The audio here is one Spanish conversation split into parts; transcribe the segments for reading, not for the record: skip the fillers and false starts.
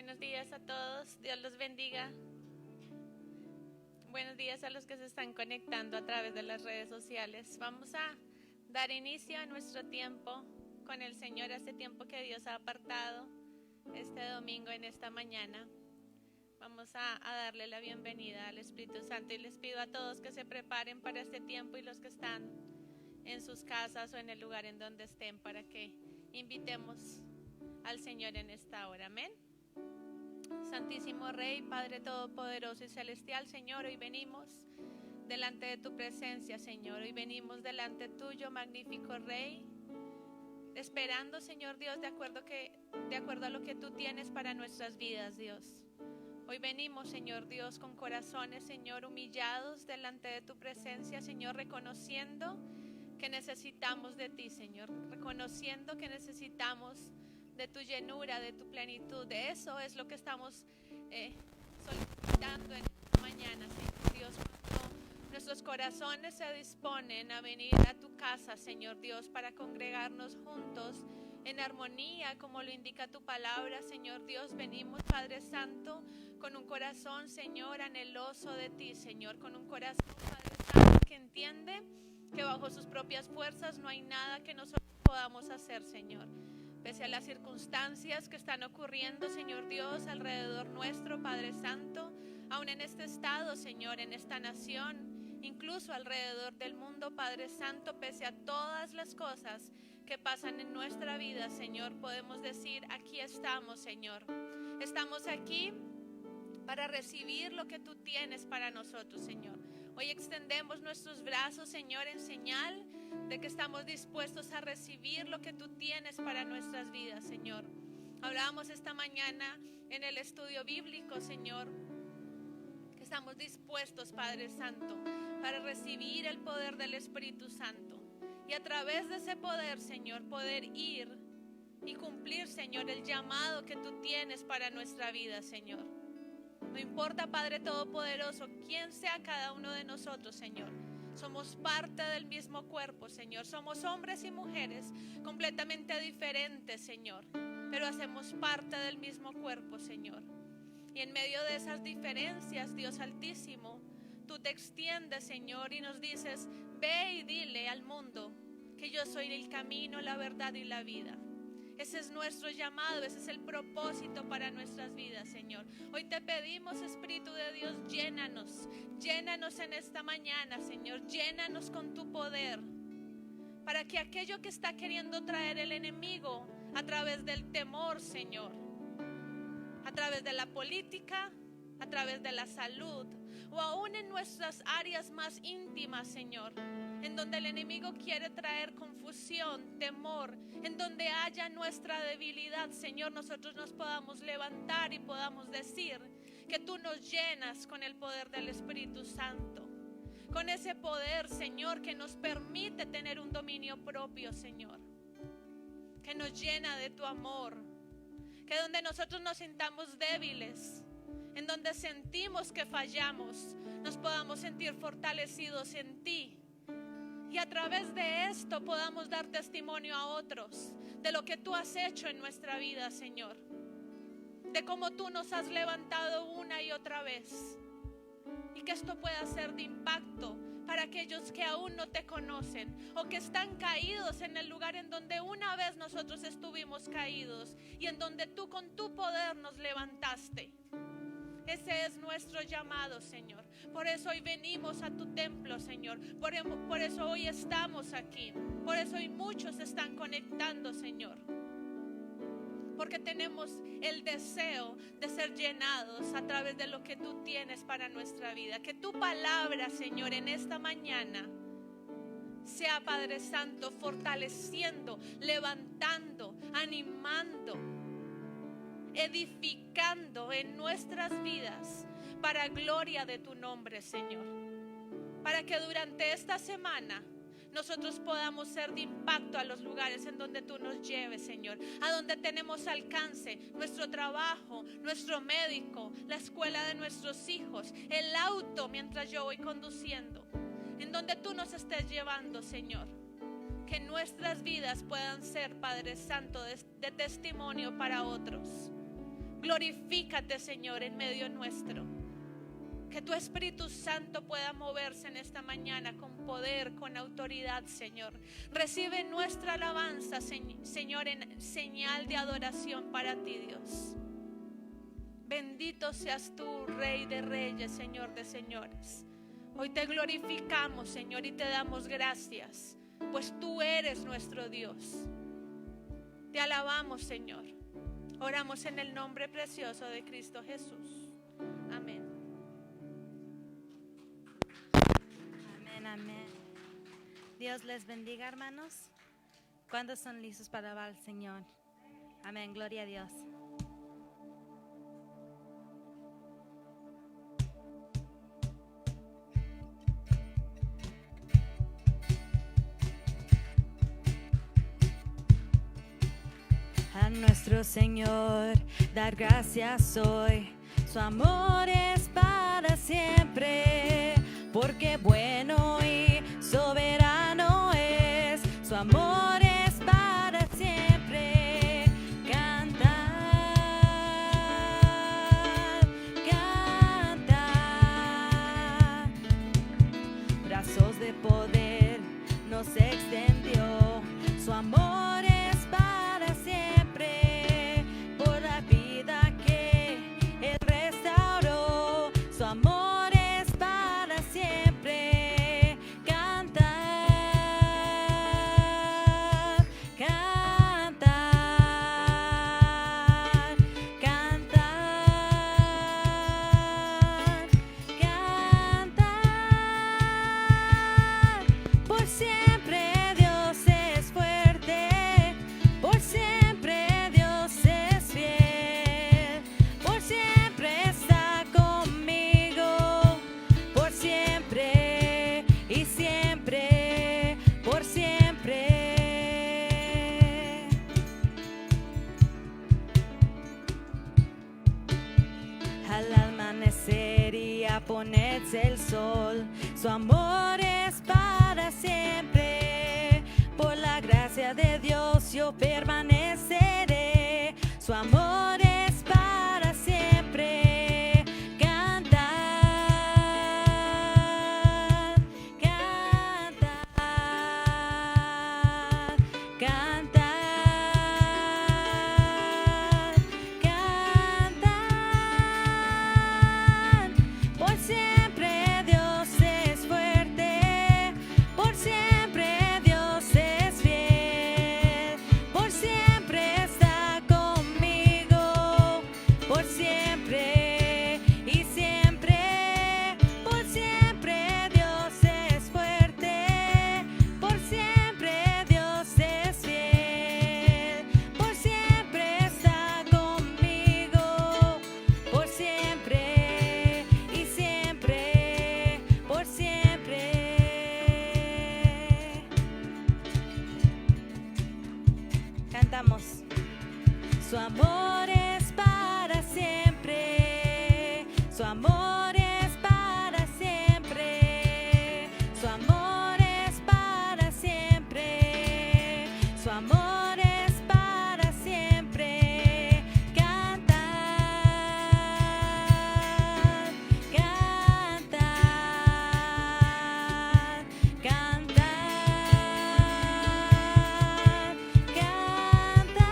Buenos días a todos, Dios los bendiga. Buenos días a los que se están conectando a través de las redes sociales. Vamos a dar inicio a nuestro tiempo con el Señor, a este tiempo que Dios ha apartado este domingo en esta mañana. Vamos a darle la bienvenida al Espíritu Santo y les pido a todos que se preparen para este tiempo y los que están en sus casas o en el lugar en donde estén para que invitemos al Señor en esta hora. Amén. Santísimo Rey, Padre Todopoderoso y Celestial, Señor, hoy venimos delante de tu presencia, Señor. Hoy venimos delante tuyo, magnífico Rey, esperando, Señor Dios, de acuerdo a lo que tú tienes para nuestras vidas, Dios. Hoy venimos, Señor Dios, con corazones, Señor, humillados delante de tu presencia, Señor, reconociendo que necesitamos de ti, Señor, reconociendo que necesitamos de tu llenura, de tu plenitud. De eso es lo que estamos solicitando en esta mañana, Señor Dios, cuando nuestros corazones se disponen a venir a tu casa, Señor Dios, para congregarnos juntos en armonía, como lo indica tu palabra, Señor Dios. Venimos, Padre Santo, con un corazón, Señor, anheloso de ti, Señor, con un corazón, Padre Santo, que entiende que bajo sus propias fuerzas no hay nada que nosotros podamos hacer, Señor. Pese a las circunstancias que están ocurriendo, Señor Dios, alrededor nuestro, Padre Santo, aún en este estado, Señor, en esta nación, incluso alrededor del mundo, Padre Santo, pese a todas las cosas que pasan en nuestra vida, Señor, podemos decir, aquí estamos, Señor. Estamos aquí para recibir lo que tú tienes para nosotros, Señor. Hoy extendemos nuestros brazos, Señor, en señal de que estamos dispuestos a recibir lo que tú tienes para nuestras vidas, Señor. Hablábamos esta mañana en el estudio bíblico, Señor, que estamos dispuestos, Padre Santo, para recibir el poder del Espíritu Santo. Y a través de ese poder, Señor, poder ir y cumplir, Señor, el llamado que tú tienes para nuestra vida, Señor. No importa, Padre Todopoderoso, quién sea cada uno de nosotros, Señor. Somos parte del mismo cuerpo, Señor. Somos hombres y mujeres completamente diferentes, Señor, pero hacemos parte del mismo cuerpo, Señor. Y en medio de esas diferencias, Dios Altísimo, tú te extiendes, Señor, y nos dices, ve y dile al mundo que yo soy el camino, la verdad y la vida. Ese es nuestro llamado, ese es el propósito para nuestras vidas, Señor. Hoy te pedimos, Espíritu de Dios, llénanos en esta mañana, Señor. Llénanos con tu poder, para que aquello que está queriendo traer el enemigo a través del temor, Señor, a través de la política, a través de la salud, o aún en nuestras áreas más íntimas, Señor, en donde el enemigo quiere traer confusión, temor, en donde haya nuestra debilidad, Señor, nosotros nos podamos levantar y podamos decir que tú nos llenas con el poder del Espíritu Santo, con ese poder, Señor, que nos permite tener un dominio propio, Señor, que nos llena de tu amor, que donde nosotros nos sintamos débiles, en donde sentimos que fallamos, nos podamos sentir fortalecidos en ti. Y a través de esto podamos dar testimonio a otros de lo que tú has hecho en nuestra vida, Señor. De cómo tú nos has levantado una y otra vez. Y que esto pueda ser de impacto para aquellos que aún no te conocen o que están caídos en el lugar en donde una vez nosotros estuvimos caídos y en donde tú con tu poder nos levantaste. Ese es nuestro llamado, Señor. Por eso hoy venimos a tu templo, Señor. Por eso hoy estamos aquí. Por eso hoy muchos se están conectando, Señor. Porque tenemos el deseo de ser llenados a través de lo que tú tienes para nuestra vida. Que tu palabra, Señor, en esta mañana sea, Padre Santo, fortaleciendo, levantando, animando, edificando en nuestras vidas para gloria de tu nombre, Señor. Para que durante esta semana nosotros podamos ser de impacto a los lugares en donde tú nos lleves, Señor, a donde tenemos alcance, nuestro trabajo, nuestro médico, la escuela de nuestros hijos, el auto mientras yo voy conduciendo, en donde tú nos estés llevando, Señor. Que nuestras vidas puedan ser, Padre Santo, de testimonio para otros. Glorifícate, Señor, en medio nuestro. Que tu Espíritu Santo pueda moverse en esta mañana con poder, con autoridad, Señor. Recibe nuestra alabanza, Señor, en señal de adoración para ti, Dios. Bendito seas tú, Rey de reyes, Señor de señores. Hoy te glorificamos, Señor, y te damos gracias, pues tú eres nuestro Dios. Te alabamos, Señor. Oramos en el nombre precioso de Cristo Jesús. Amén. Amén, amén. Dios les bendiga, hermanos. ¿Cuántos son listos para alabar al Señor? Amén, gloria a Dios. A nuestro Señor dar gracias hoy, su amor es para siempre, porque bueno y soberano es, su amor es para siempre. Cantar, cantar, brazos de poder nos extendió, su amor es para siempre, por la vida que Él restauró, su amor es para siempre. Cantar, cantar, cantar, cantar, por siempre Dios es fuerte, por siempre Dios es fiel, por siempre está conmigo, por siempre y siempre, por siempre. Al amanecer y a ponerse el sol, su amor es para siempre. Por la gracia de Dios yo permaneceré, su amor es para siempre. Cantar, cantar, cantar, cantar, por siempre Dios es fuerte, por siempre Dios es fiel, por siempre está conmigo, por siempre y siempre, por siempre Dios es fuerte, por siempre Dios es fiel, por siempre está conmigo, por siempre y siempre, por siempre. Cantamos. Su amor es para siempre, su amor es para siempre, su amor es para siempre, su amor es para siempre. Cantar, cantar, cantar, cantar,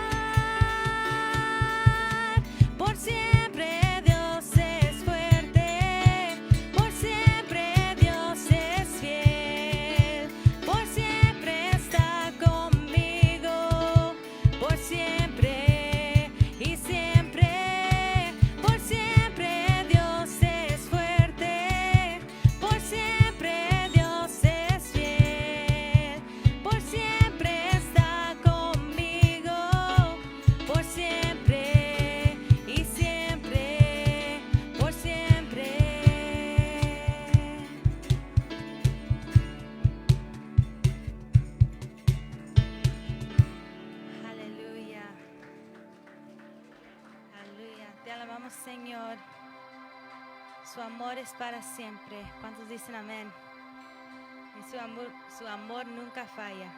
por siempre Dios es fuerte, por siempre Dios es fiel, por siempre está conmigo, por siempre y siempre, por siempre Dios es fuerte, por siempre Dios es fiel, por siempre está conmigo, por siempre y siempre, por siempre. Aleluya, aleluya, te alabamos, Señor. Su amor es para siempre. ¿Cuántos dicen amén? Y su amor nunca falla.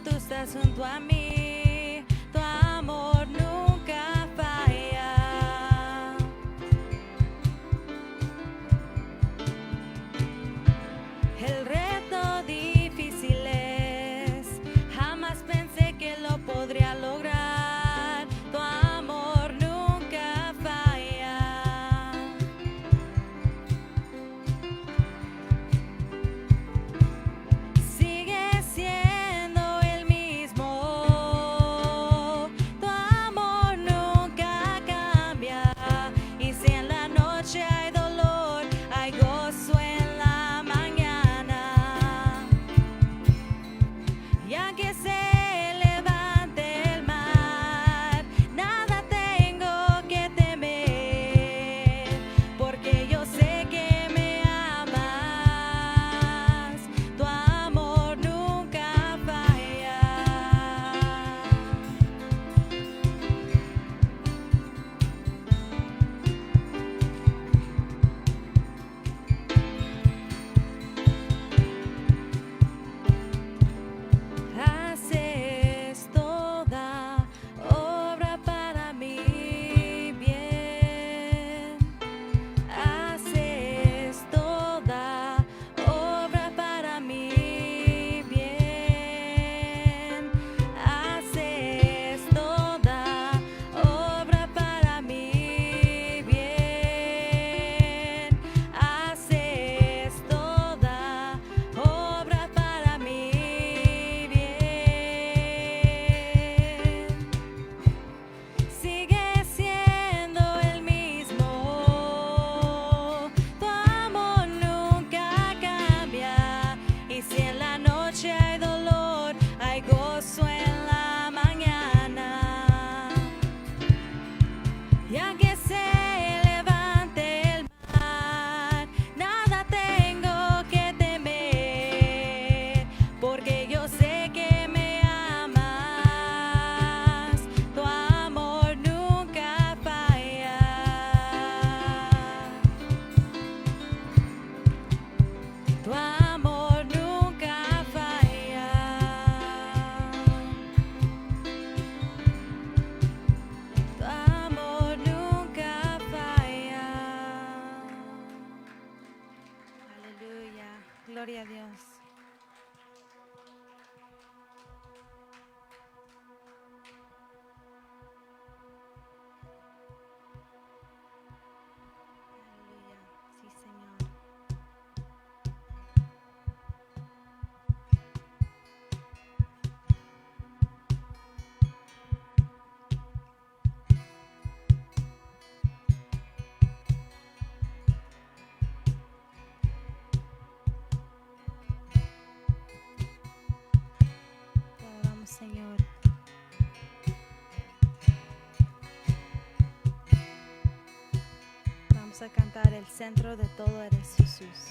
tú estás junto a mí, tu amor nunca falla. El reto difícil es, jamás pensé que lo podría lograr, tu amor nunca falla. Sigue siendo el mismo, tu amor nunca cambia. Y si en la noche hay dolor, hay gozo en la mañana. Y aunque se levante el mar, nada tengo que temer, porque yo sé que me amas, tu amor nunca falla. Haces toda obra para mi bien. Haces toda obra para mi bien. Haces toda obra para mi bien. Haces toda obra para mi bien. Sigue siendo el mismo, tu amor nunca cambia. Y si en la noche hay dolor, hay gozo en la mañana. Y aunque se levante el mar, nada tengo que temer, porque yo sé que me amas, tu amor nunca falla. Tu amor nunca falla. Tu amor nunca falla. Aleluya. Gloria a Dios. Aleluya. Sí, Señor. Te adoramos, Señor. Vamos a cantar el centro de todo eres Jesús.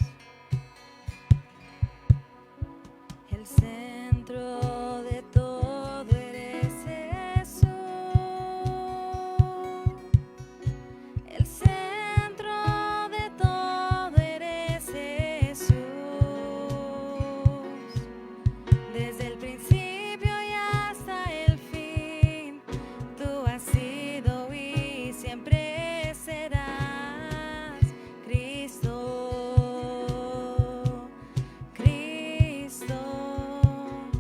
El centro de todo eres Jesús. El centro de todo eres Jesús. Desde el principio y hasta el fin, tú has sido y siempre serás Cristo. Cristo.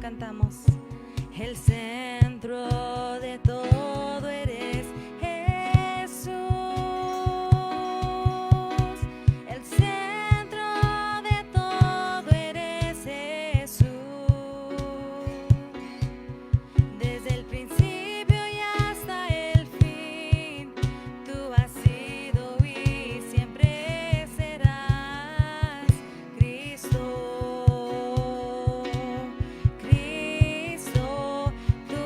Cantamos. El centro de todo eres Jesús. El centro de todo eres Jesús. Desde el principio y hasta el fin, tú has sido y siempre serás Cristo. Cristo, tú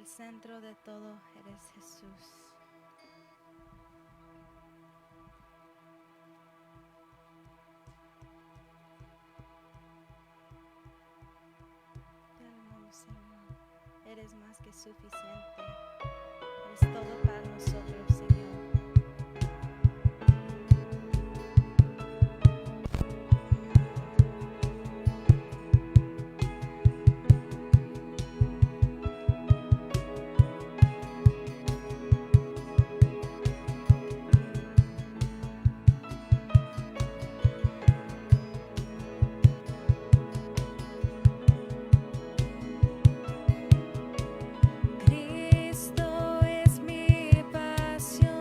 centro de todo eres Jesús. Te amamos, Señor. Eres más que suficiente. Eres todo para nosotros, Señor. Cristo es mi pasión.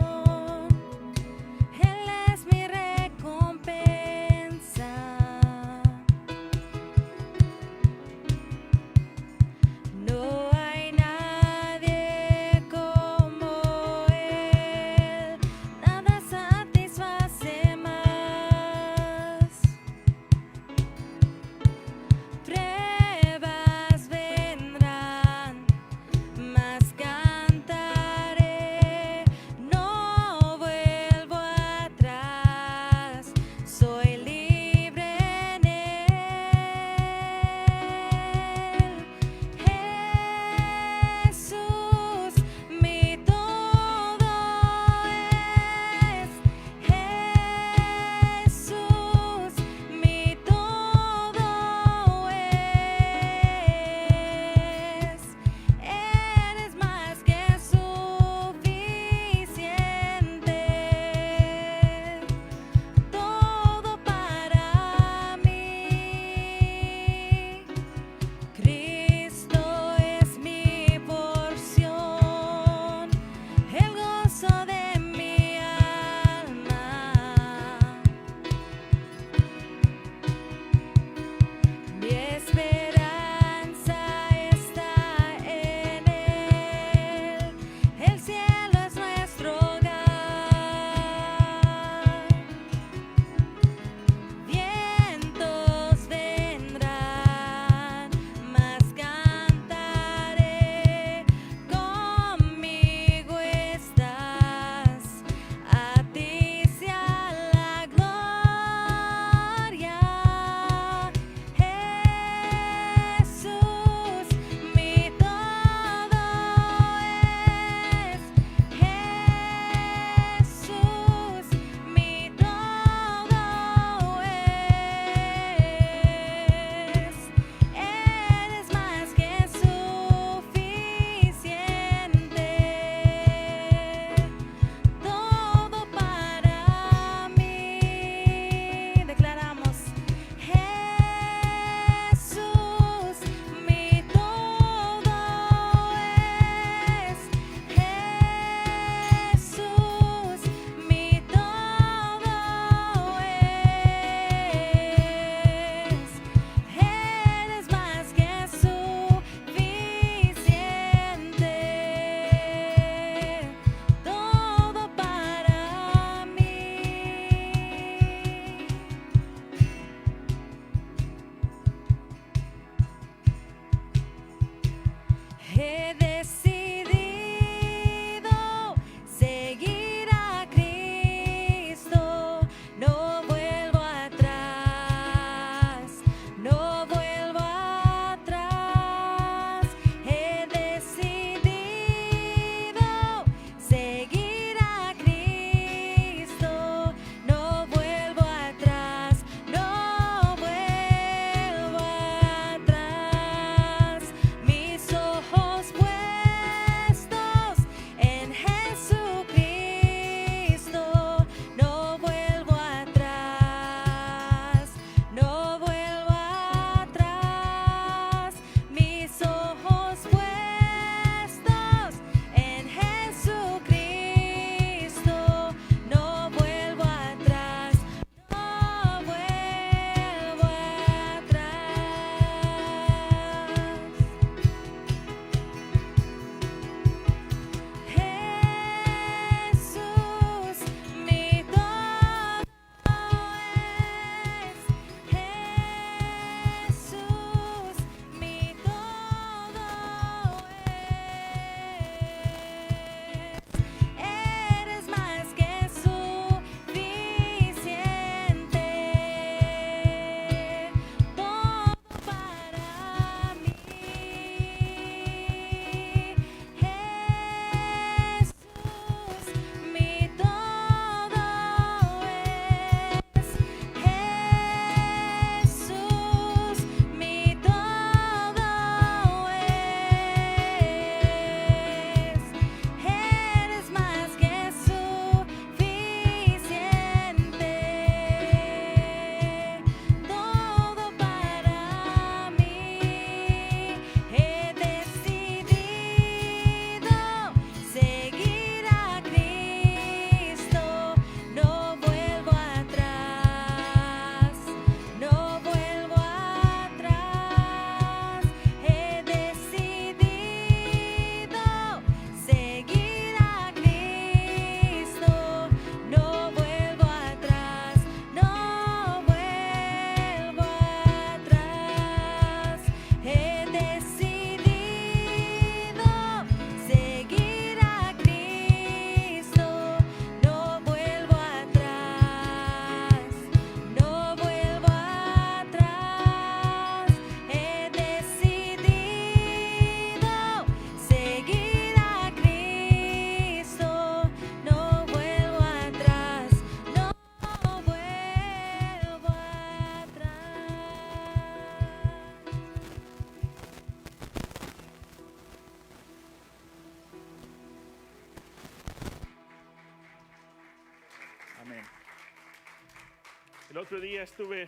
El otro día estuve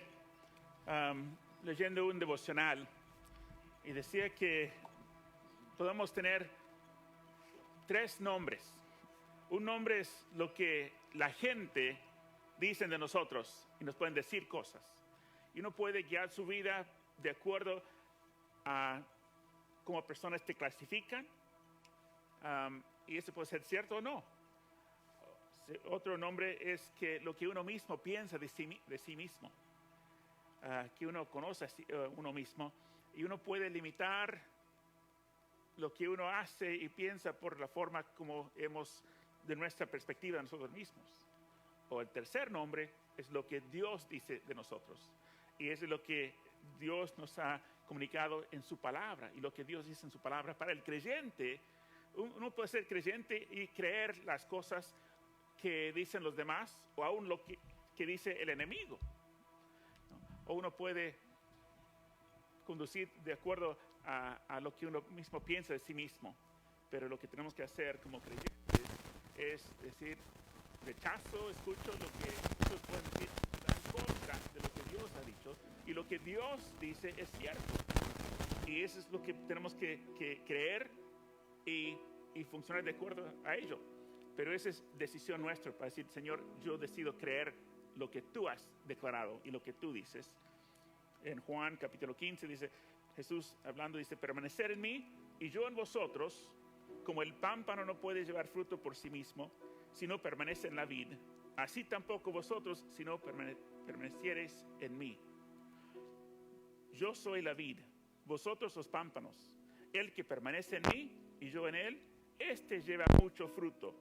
leyendo un devocional y decía que podemos tener 3 nombres. Un nombre es lo que la gente dice de nosotros y nos pueden decir cosas. Y uno puede guiar su vida de acuerdo a cómo personas te clasifican. Y eso puede ser cierto o no. Otro nombre es que lo que uno mismo piensa de sí mismo. Que uno conoce a uno mismo. Y uno puede limitar lo que uno hace y piensa por la forma como de nuestra perspectiva de nosotros mismos. O el tercer nombre es lo que Dios dice de nosotros. Y es lo que Dios nos ha comunicado en su palabra. Y lo que Dios dice en su palabra para el creyente. Uno puede ser creyente y creer las cosas que dicen los demás o aún lo que dice el enemigo. O uno puede conducir de acuerdo a lo que uno mismo piensa de sí mismo. Pero lo que tenemos que hacer como creyentes es decir, rechazo, escucho lo que ellos pueden decir en contra de lo que Dios ha dicho. Y lo que Dios dice es cierto. Y eso es lo que tenemos que creer y funcionar de acuerdo a ello. Pero esa es decisión nuestra para decir, Señor, yo decido creer lo que tú has declarado y lo que tú dices. En Juan capítulo 15 dice, Jesús hablando dice, permanecer en mí y yo en vosotros, como el pámpano no puede llevar fruto por sí mismo, si no permanece en la vid, así tampoco vosotros, si no permaneciereis en mí. Yo soy la vid, vosotros los pámpanos. El que permanece en mí y yo en él, este lleva mucho fruto,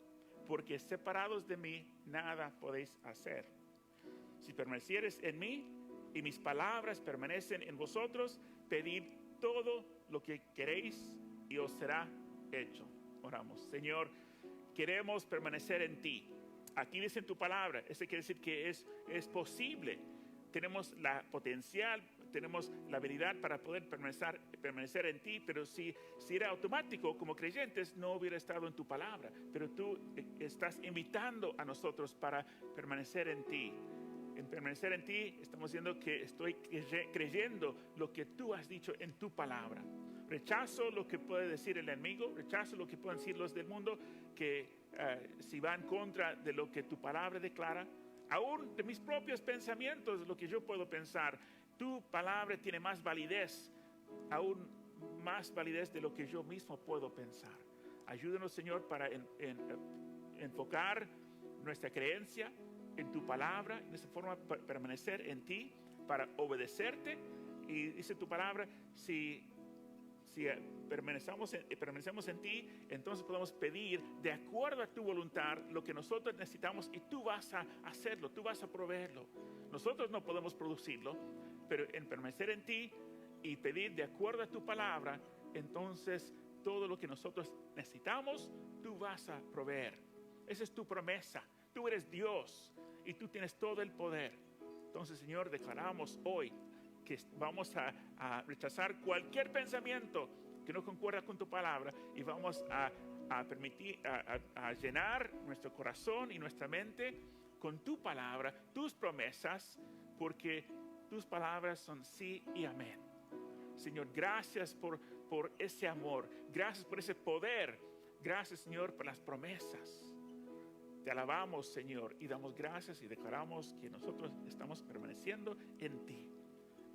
porque separados de mí nada podéis hacer. Si permaneciereis en mí y mis palabras permanecen en vosotros, pedid todo lo que queréis y os será hecho. Oramos. Señor, queremos permanecer en ti. Aquí dice en tu palabra, eso quiere decir que es posible. Tenemos la potencial, tenemos la habilidad para poder permanecer en ti, pero si era automático como creyentes no hubiera estado en tu palabra, pero tú estás invitando a nosotros para permanecer en ti. En permanecer en ti estamos diciendo que estoy creyendo lo que tú has dicho en tu palabra. Rechazo lo que puede decir el enemigo, rechazo lo que pueden decir los del mundo, que si va en contra de lo que tu palabra declara, aún de mis propios pensamientos, lo que yo puedo pensar. Tu palabra tiene más validez, aún más validez de lo que yo mismo puedo pensar. Ayúdanos, Señor, para enfocar nuestra creencia en tu palabra, en esa forma para permanecer en ti, para obedecerte. Y dice tu palabra, si permanecemos en ti, entonces podemos pedir de acuerdo a tu voluntad lo que nosotros necesitamos y tú vas a hacerlo, tú vas a proveerlo. Nosotros no podemos producirlo, pero en permanecer en ti y pedir de acuerdo a tu palabra, entonces todo lo que nosotros necesitamos, tú vas a proveer. Esa es tu promesa. Tú eres Dios y tú tienes todo el poder. Entonces, Señor, declaramos hoy que vamos a rechazar cualquier pensamiento que no concuerda con tu palabra y vamos a permitir, a llenar nuestro corazón y nuestra mente con tu palabra, tus promesas, porque tus palabras son sí y amén. Señor, gracias por ese amor, gracias por ese poder, gracias, Señor, por las promesas. Te alabamos, Señor, y damos gracias y declaramos que nosotros estamos permaneciendo en ti.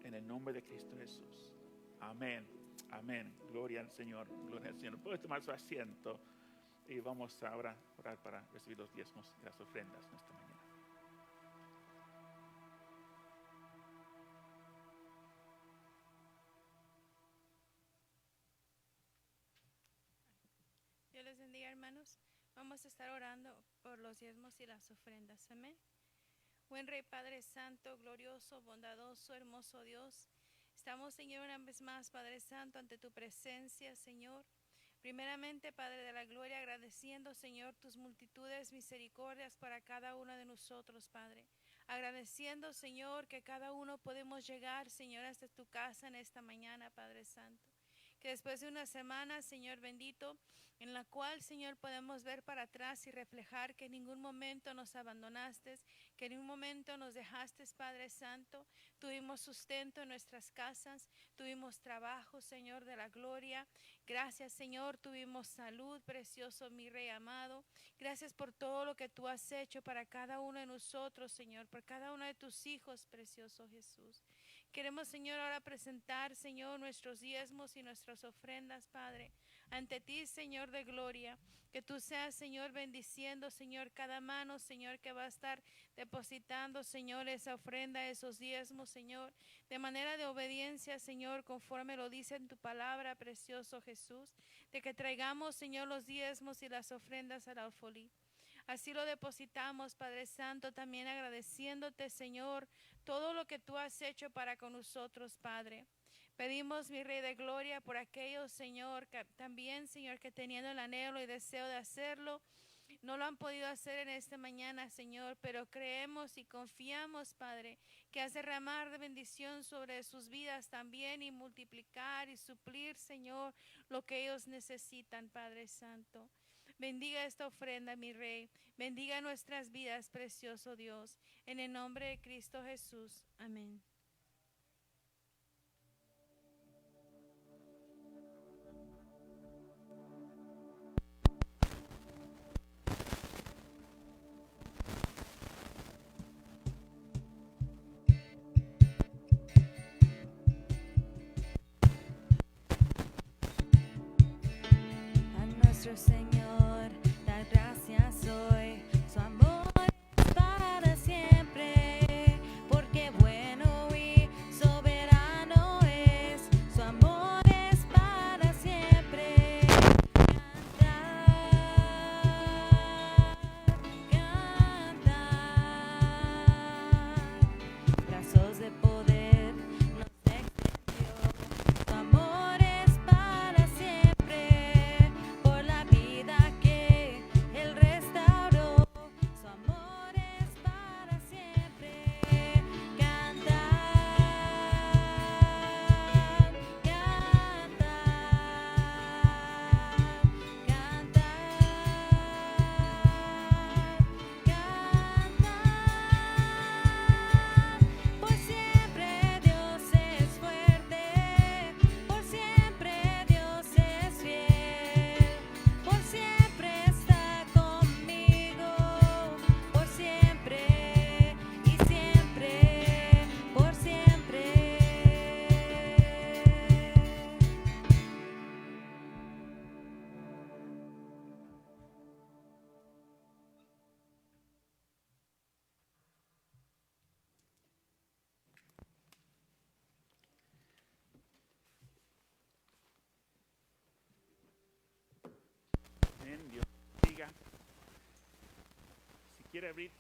En el nombre de Cristo Jesús. Amén. Amén. Gloria al Señor. Gloria al Señor. Puede tomar su asiento y vamos ahora a orar para recibir los diezmos y las ofrendas en esta mañana. Dios les bendiga, hermanos. Vamos a estar orando por los diezmos y las ofrendas. Amén. Buen Rey, Padre Santo, glorioso, bondadoso, hermoso Dios. Estamos, Señor, una vez más, Padre Santo, ante tu presencia, Señor. Primeramente, Padre de la gloria, agradeciendo, Señor, tus multitudes misericordias para cada uno de nosotros, Padre. Agradeciendo, Señor, que cada uno podemos llegar, Señor, hasta tu casa en esta mañana, Padre Santo. que después de una semana, Señor bendito, en la cual, Señor, podemos ver para atrás y reflejar que en ningún momento nos abandonaste, que en ningún momento nos dejaste, Padre Santo. Tuvimos sustento en nuestras casas, tuvimos trabajo, Señor de la gloria. Gracias, Señor, tuvimos salud, precioso mi Rey amado. Gracias por todo lo que tú has hecho para cada uno de nosotros, Señor, por cada uno de tus hijos, precioso Jesús. Queremos, Señor, ahora presentar, Señor, nuestros diezmos y nuestras ofrendas, Padre, ante ti, Señor de gloria. Que tú seas, Señor, bendiciendo, Señor, cada mano, Señor, que va a estar depositando, Señor, esa ofrenda, esos diezmos, Señor, de manera de obediencia, Señor, conforme lo dice en tu palabra, precioso Jesús, de que traigamos, Señor, los diezmos y las ofrendas al alfolí. Así lo depositamos, Padre Santo, también agradeciéndote, Señor, todo lo que tú has hecho para con nosotros, Padre. Pedimos, mi Rey de Gloria, por aquellos, Señor, que también, Señor, que teniendo el anhelo y deseo de hacerlo, no lo han podido hacer en esta mañana, Señor, pero creemos y confiamos, Padre, que has derramar de bendición sobre sus vidas también y multiplicar y suplir, Señor, lo que ellos necesitan, Padre Santo. Bendiga esta ofrenda, mi Rey. Bendiga nuestras vidas, precioso Dios. En el nombre de Cristo Jesús. Amén. A nuestro Señor, da gracias hoy, su amor es para siempre, porque bueno y soberano es, su amor es para siempre. Cantar, brazos de poder nos extendió, su amor es para siempre, por la vida que Él restauró, su amor es para siempre. Cantar, cantar, cantar. Por siempre Dios es fuerte, por siempre Dios es fiel, por siempre está conmigo, por siempre y siempre, por siempre. Amén. Dios bendiga. Si quiere abrir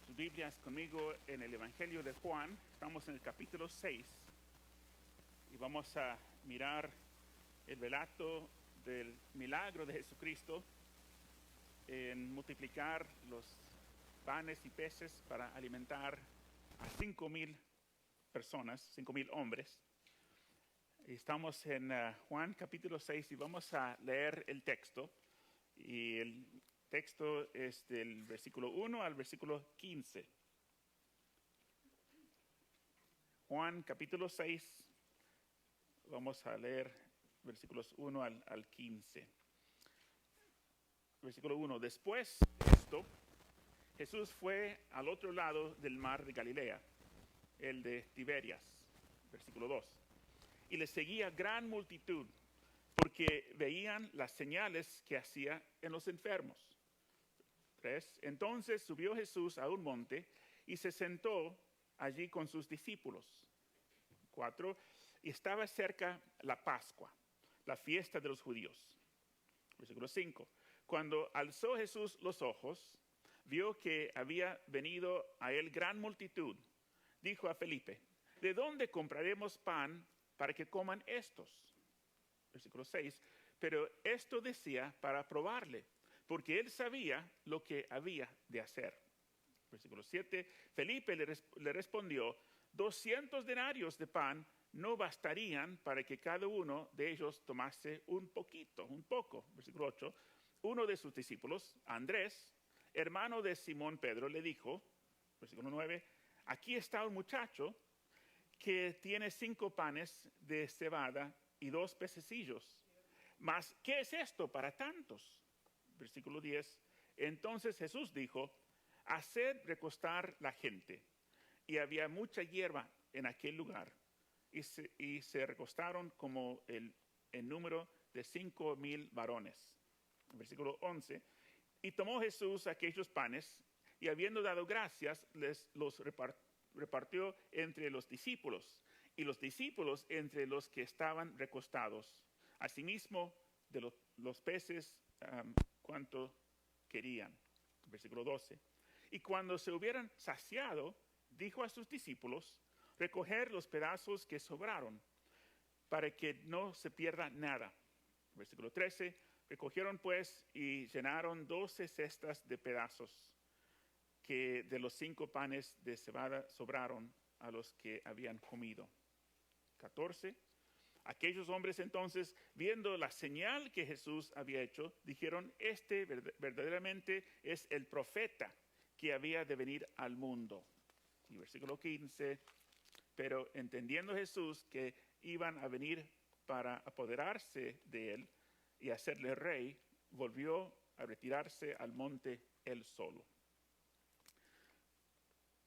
sus Biblias conmigo en el Evangelio de Juan, estamos en el capítulo 6 y vamos a mirar el relato del milagro de Jesucristo en multiplicar los panes y peces para alimentar a 5,000 personas, 5,000 hombres. Estamos en Juan capítulo 6 y vamos a leer el texto. Y el texto es del versículo 1 al versículo 15. Juan capítulo 6, vamos a leer versículos 1 al 15. Versículo 1. Después de esto, Jesús fue al otro lado del mar de Galilea, el de Tiberias. Versículo 2. Y le seguía gran multitud, porque veían las señales que hacía en los enfermos. 3. Entonces subió Jesús a un monte y se sentó allí con sus discípulos. 4. Y estaba cerca la Pascua, la fiesta de los judíos. Versículo 5. Cuando alzó Jesús los ojos, vio que había venido a él gran multitud. Dijo a Felipe: ¿de dónde compraremos pan para que coman estos? Versículo 6, pero esto decía para probarle, porque él sabía lo que había de hacer. Versículo 7, Felipe le respondió: 200 denarios de pan no bastarían para que cada uno de ellos tomase un poco. Versículo 8. Uno de sus discípulos, Andrés, hermano de Simón Pedro, le dijo, versículo 9, aquí está un muchacho que tiene 5 panes de cebada y 2 pececillos. Mas, ¿qué es esto para tantos? Versículo 10. Entonces Jesús dijo, haced recostar la gente. Y había mucha hierba en aquel lugar. Y se recostaron como el número de 5,000 varones. Versículo 11. Y tomó Jesús aquellos panes y habiendo dado gracias, los repartió entre los discípulos. Y los discípulos entre los que estaban recostados. Asimismo, de los peces, cuanto querían. Versículo 12. Y cuando se hubieran saciado, dijo a sus discípulos, recoger los pedazos que sobraron, para que no se pierda nada. Versículo 13. Recogieron pues y llenaron 12 cestas de pedazos, que de los 5 panes de cebada sobraron a los que habían comido. 14. Aquellos hombres entonces, viendo la señal que Jesús había hecho, dijeron, este verdaderamente es el profeta que había de venir al mundo. Y versículo 15, pero entendiendo Jesús que iban a venir para apoderarse de él y hacerle rey, volvió a retirarse al monte él solo.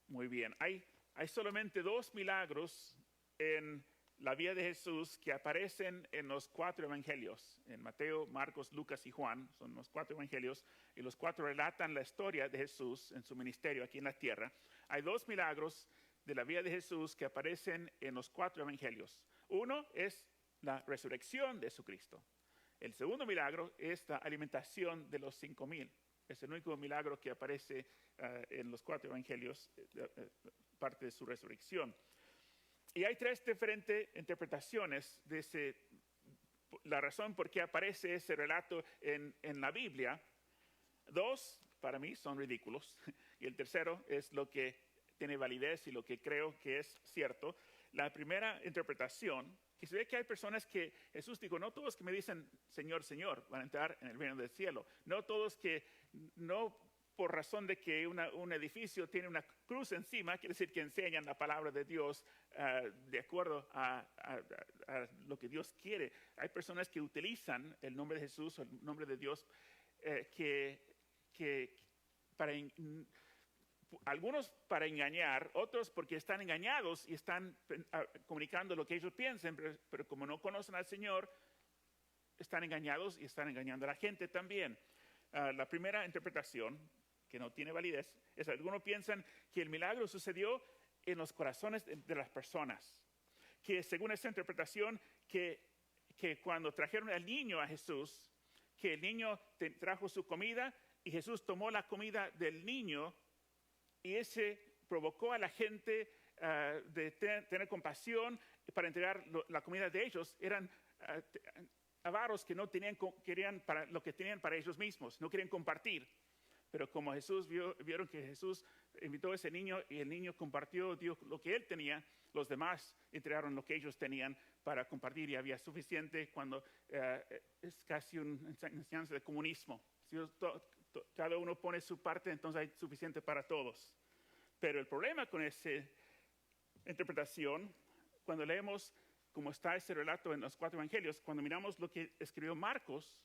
Muy bien, hay solamente 2 milagros en la vida de Jesús que aparecen en los 4 evangelios, en Mateo, Marcos, Lucas y Juan, son los 4 evangelios, y los 4 relatan la historia de Jesús en su ministerio aquí en la tierra. Hay 2 milagros de la vida de Jesús que aparecen en los 4 evangelios. Uno es la resurrección de Jesucristo. El segundo milagro es la alimentación de los 5,000. Es el único milagro que aparece en los 4 evangelios, parte de su resurrección. Y hay 3 diferentes interpretaciones de la razón por qué aparece ese relato en la Biblia. 2, para mí, son ridículos. Y el tercero es lo que tiene validez y lo que creo que es cierto. La primera interpretación, que se ve que hay personas que Jesús dijo, no todos que me dicen Señor, Señor, van a entrar en el reino del cielo. No todos que, no por razón de que un edificio tiene una cruz encima, quiere decir que enseñan la palabra de Dios de acuerdo a lo que Dios quiere. Hay personas que utilizan el nombre de Jesús o el nombre de Dios algunos para engañar, otros porque están engañados y están comunicando lo que ellos piensan, pero como no conocen al Señor, están engañados y están engañando a la gente también. La primera interpretación, que no tiene validez, es que algunos piensan que el milagro sucedió en los corazones de las personas. Que según esa interpretación, que cuando trajeron al niño a Jesús, que el niño trajo su comida y Jesús tomó la comida del niño y ese provocó a la gente de tener compasión para entregar la comida de ellos. Eran avaros que no querían para lo que tenían para ellos mismos, no querían compartir. Pero como Jesús vieron que Jesús invitó a ese niño y el niño compartió, dio lo que él tenía, los demás entregaron lo que ellos tenían para compartir y había suficiente cuando es casi una enseñanza de comunismo. Si cada uno pone su parte, entonces hay suficiente para todos. Pero el problema con esa interpretación, cuando leemos como está ese relato en los 4 evangelios, cuando miramos lo que escribió Marcos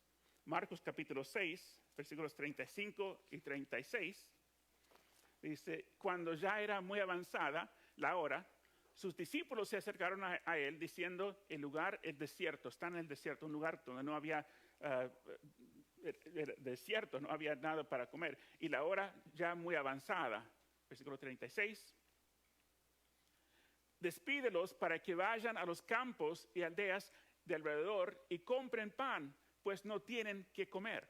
capítulo 6, versículos 35 y 36, dice, cuando ya era muy avanzada la hora, sus discípulos se acercaron a él diciendo, el lugar es desierto, está en el desierto, un lugar donde no había desierto, no había nada para comer, y la hora ya muy avanzada. Versículo 36. Despídelos para que vayan a los campos y aldeas de alrededor y compren pan, pues no tienen que comer.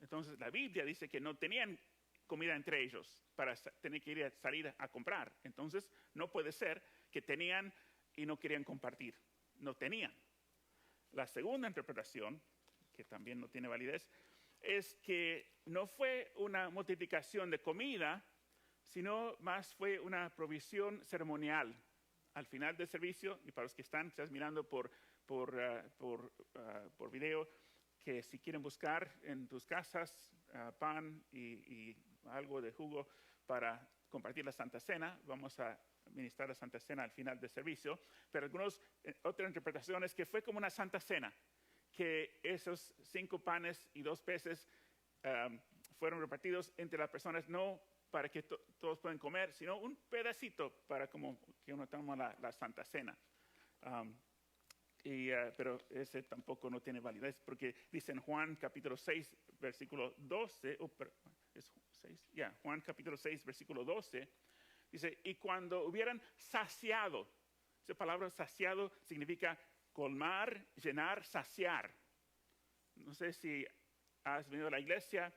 Entonces la Biblia dice que no tenían comida entre ellos para tener que salir a comprar. Entonces no puede ser que tenían y no querían compartir. No tenían. La segunda interpretación, que también no tiene validez, es que no fue una multiplicación de comida, sino más fue una provisión ceremonial. al final del servicio, y para los que estás mirando por video, que si quieren buscar en tus casas pan y algo de jugo para compartir la Santa Cena, vamos a ministrar la Santa Cena al final del servicio. Pero otra interpretación es que fue como una Santa Cena, que esos 5 panes y 2 peces fueron repartidos entre las personas, no para que todos puedan comer, sino un pedacito para como que uno toma la Santa Cena. Pero ese tampoco no tiene validez, porque dice en Juan capítulo 6, versículo 12, Juan capítulo 6, versículo 12, dice, y cuando hubieran saciado, esa palabra saciado significa colmar, llenar, saciar. No sé si has venido a la iglesia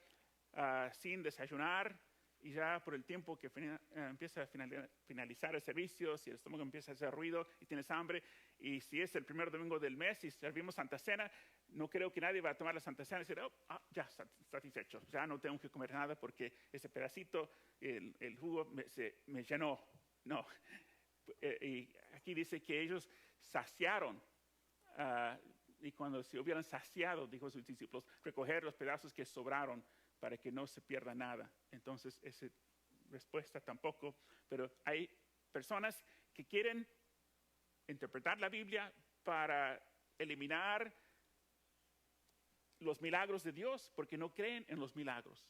sin desayunar, y ya por el tiempo que empieza a finalizar el servicio, si el estómago empieza a hacer ruido y tienes hambre, y si es el primer domingo del mes y servimos Santa Cena, no creo que nadie va a tomar la Santa Cena y decir, ya satisfecho, ya no tengo que comer nada porque ese pedacito, el jugo me llenó. No, y aquí dice que ellos saciaron, y cuando se hubieran saciado, dijo a sus discípulos, recoger los pedazos que sobraron para que no se pierda nada. Entonces, esa respuesta tampoco, pero hay personas que quieren interpretar la Biblia para eliminar los milagros de Dios, porque no creen en los milagros.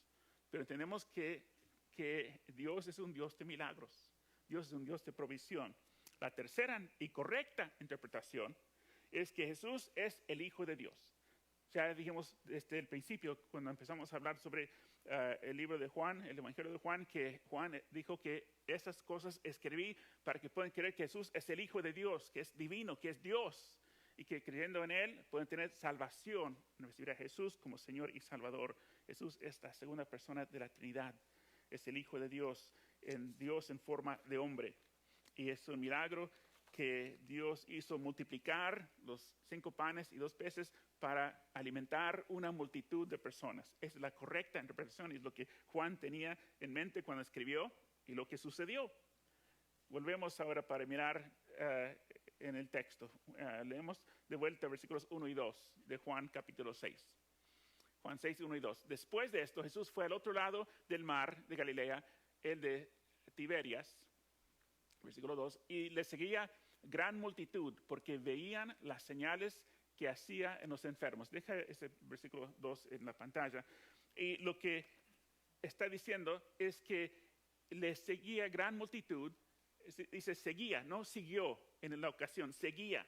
Pero entendemos que Dios es un Dios de milagros, Dios es un Dios de provisión. La tercera y correcta interpretación es que Jesús es el Hijo de Dios. Ya dijimos desde el principio, cuando empezamos a hablar sobre el libro de Juan, el Evangelio de Juan, que Juan dijo que esas cosas escribí para que puedan creer que Jesús es el Hijo de Dios, que es divino, que es Dios, y que creyendo en Él pueden tener salvación, recibir a Jesús como Señor y Salvador. Jesús es la segunda persona de la Trinidad, es el Hijo de Dios en forma de hombre. Y es un milagro que Dios hizo multiplicar los 5 panes y 2 peces para alimentar una multitud de personas. Es la correcta interpretación y es lo que Juan tenía en mente cuando escribió y lo que sucedió. Volvemos ahora para mirar en el texto. Leemos de vuelta versículos 1 y 2 de Juan capítulo 6. Juan 6, 1 y 2. Después de esto, Jesús fue al otro lado del mar de Galilea, el de Tiberias, versículo 2, y le seguía gran multitud porque veían las señales que hacía en los enfermos. Deja ese versículo 2 en la pantalla. Y lo que está diciendo es que le seguía gran multitud. Dice seguía, no siguió en la ocasión, seguía,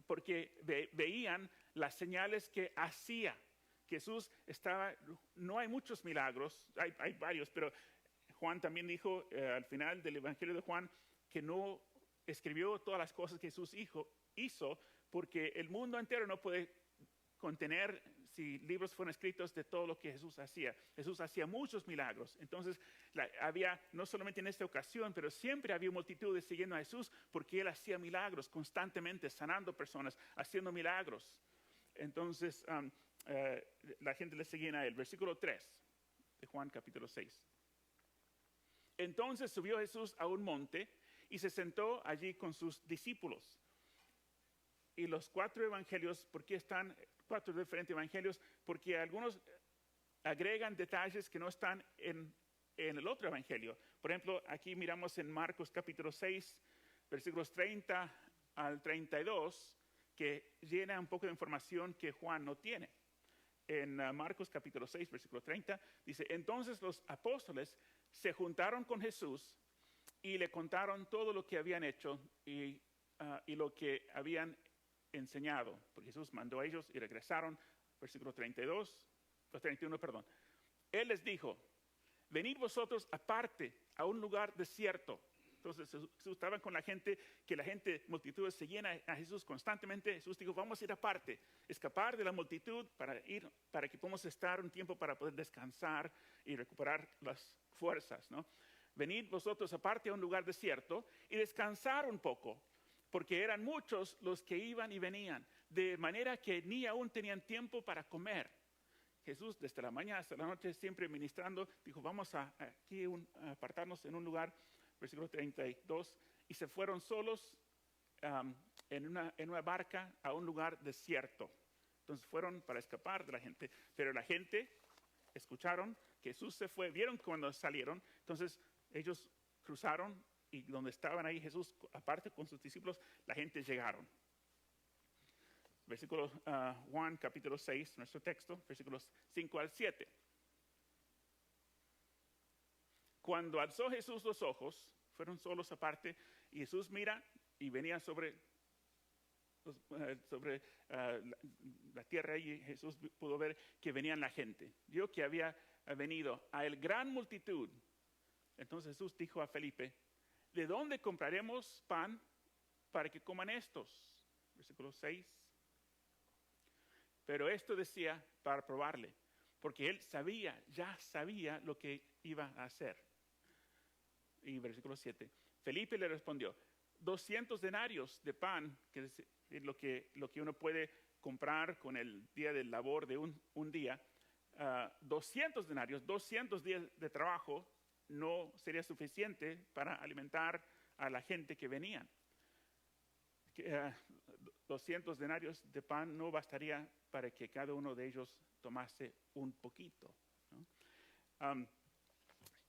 porque veían las señales que hacía. Jesús no hay muchos milagros, hay varios, pero Juan también dijo al final del Evangelio de Juan que no escribió todas las cosas que Jesús hizo, porque el mundo entero no puede contener, si libros fueron escritos, de todo lo que Jesús hacía. Jesús hacía muchos milagros. Entonces, había, no solamente en esta ocasión, pero siempre había multitudes siguiendo a Jesús, porque Él hacía milagros constantemente, sanando personas, haciendo milagros. Entonces, la gente le seguía a Él. Versículo 3 de Juan capítulo 6. Entonces subió Jesús a un monte y se sentó allí con sus discípulos. Y los 4 evangelios, ¿por qué están 4 diferentes evangelios? Porque algunos agregan detalles que no están en el otro evangelio. Por ejemplo, aquí miramos en Marcos capítulo 6, versículos 30 al 32, que llena un poco de información que Juan no tiene. En Marcos capítulo 6, versículo 30, dice, entonces los apóstoles se juntaron con Jesús y le contaron todo lo que habían hecho y lo que habían enseñado. Porque Jesús mandó a ellos y regresaron. Versículo 31, perdón. Él les dijo, venid vosotros aparte a un lugar desierto. Entonces Jesús estaba con la gente, que la gente, multitudes, seguían a Jesús constantemente. Jesús dijo, vamos a ir aparte, escapar de la multitud para que podamos estar un tiempo para poder descansar y recuperar las fuerzas, ¿no? Venid vosotros aparte a un lugar desierto y descansar un poco, porque eran muchos los que iban y venían, de manera que ni aún tenían tiempo para comer. Jesús desde la mañana hasta la noche siempre ministrando, dijo, vamos a apartarnos en un lugar, versículo 32, y se fueron solos en una barca a un lugar desierto. Entonces fueron para escapar de la gente, pero la gente escucharon que Jesús se fue, vieron cuando salieron, entonces ellos cruzaron y donde estaban ahí Jesús, aparte con sus discípulos, la gente llegaron. Versículo Juan capítulo 6, nuestro texto, versículos 5 al 7. Cuando alzó Jesús los ojos, fueron solos aparte, y Jesús mira y venía sobre la tierra, y Jesús pudo ver que venían la gente. Vio que había venido a él gran multitud. Entonces Jesús dijo a Felipe, ¿de dónde compraremos pan para que coman estos? Versículo 6. Pero esto decía para probarle, porque él ya sabía lo que iba a hacer. Y versículo 7. Felipe le respondió, 200 denarios de pan, que es lo que uno puede comprar con el día de labor de un día. 200 denarios, 200 días de trabajo no sería suficiente para alimentar a la gente que venía. 200 denarios de pan no bastaría para que cada uno de ellos tomase un poquito, ¿no?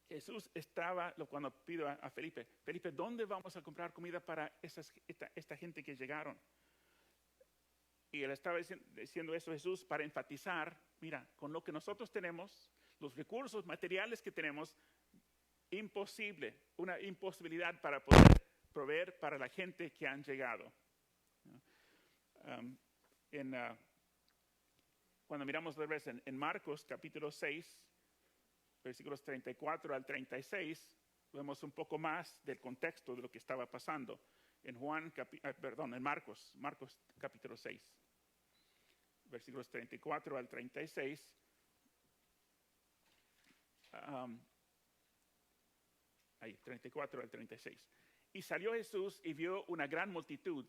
Jesús estaba, cuando pido a Felipe, ¿dónde vamos a comprar comida para esta gente que llegaron? Y él estaba diciendo eso Jesús para enfatizar, mira, con lo que nosotros tenemos, los recursos materiales que tenemos, una imposibilidad para poder proveer para la gente que han llegado. Cuando miramos otra vez en Marcos capítulo 6, versículos 34 al 36, vemos un poco más del contexto de lo que estaba pasando. En Marcos capítulo 6, versículos 34 al 36. Ahí, 34 al 36. Y salió Jesús y vio una gran multitud,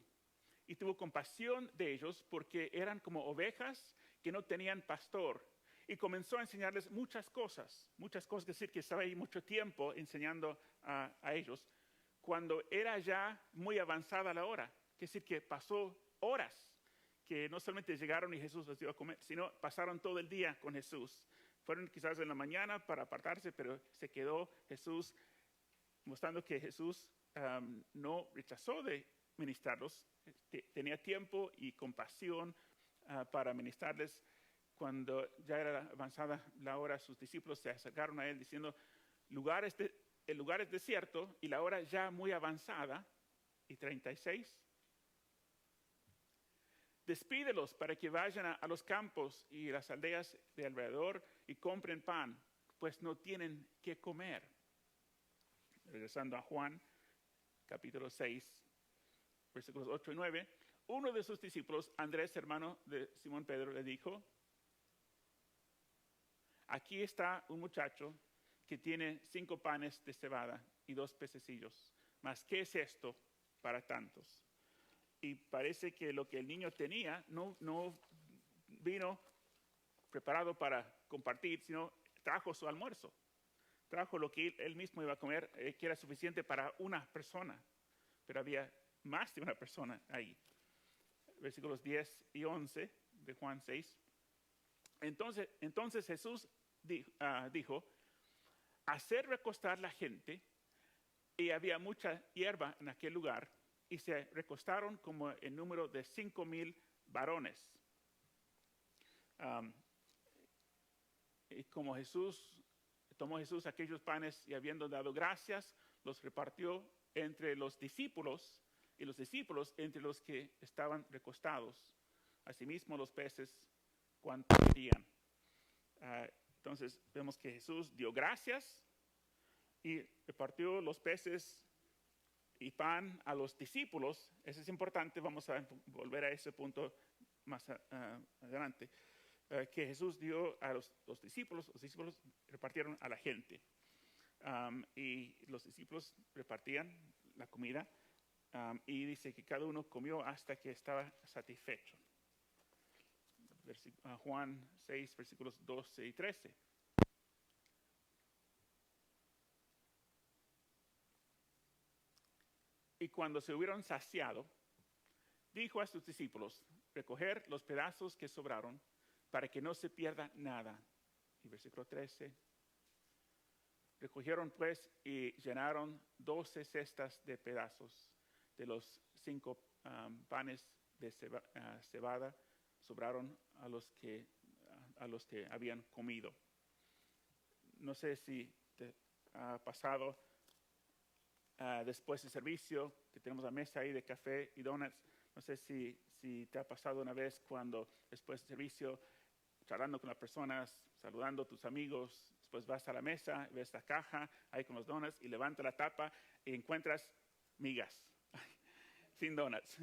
y tuvo compasión de ellos, porque eran como ovejas que no tenían pastor. Y comenzó a enseñarles muchas cosas, es decir, que estaba ahí mucho tiempo enseñando a ellos, cuando era ya muy avanzada la hora. Es decir, que pasó horas, que no solamente llegaron y Jesús les dio a comer, sino pasaron todo el día con Jesús. Fueron quizás en la mañana para apartarse, pero se quedó Jesús, mostrando que Jesús no rechazó de ministrarlos, tenía tiempo y compasión para ministrarles. Cuando ya era avanzada la hora, sus discípulos se acercaron a él diciendo, el lugar es desierto y la hora ya muy avanzada. Y 36. Despídelos para que vayan a los campos y las aldeas de alrededor y compren pan, pues no tienen qué comer. Regresando a Juan, capítulo 6, versículos 8 y 9. Uno de sus discípulos, Andrés, hermano de Simón Pedro, le dijo, aquí está un muchacho que tiene 5 panes de cebada y 2 pececillos. Mas, ¿qué es esto para tantos? Y parece que lo que el niño tenía no vino preparado para compartir, sino trajo su almuerzo. Trajo lo que él mismo iba a comer, que era suficiente para una persona. Pero había más de una persona ahí. Versículos 10 y 11 de Juan 6. Entonces Jesús dijo, hacer recostar la gente, y había mucha hierba en aquel lugar, y se recostaron como en número de 5,000 varones. Y como tomó Jesús aquellos panes y habiendo dado gracias, los repartió entre los discípulos, y los discípulos entre los que estaban recostados. Asimismo los peces, cuanto querían. Entonces vemos que Jesús dio gracias y repartió los peces y pan a los discípulos. Eso es importante, vamos a volver a ese punto más adelante. Que Jesús dio a los discípulos repartieron a la gente. Y los discípulos repartían la comida, y dice que cada uno comió hasta que estaba satisfecho. Juan 6, versículos 12 y 13. Y cuando se hubieron saciado, dijo a sus discípulos, recoger los pedazos que sobraron para que no se pierda nada. Y versículo 13. Recogieron pues y llenaron 12 cestas de pedazos de los 5 panes de cebada sobraron a los que habían comido. No sé si te ha pasado después del servicio, que tenemos la mesa ahí de café y donuts. No sé si te ha pasado una vez cuando después del servicio, charlando con las personas, saludando a tus amigos, después vas a la mesa, ves la caja ahí con los donuts y levanta la tapa y encuentras migas sin donuts.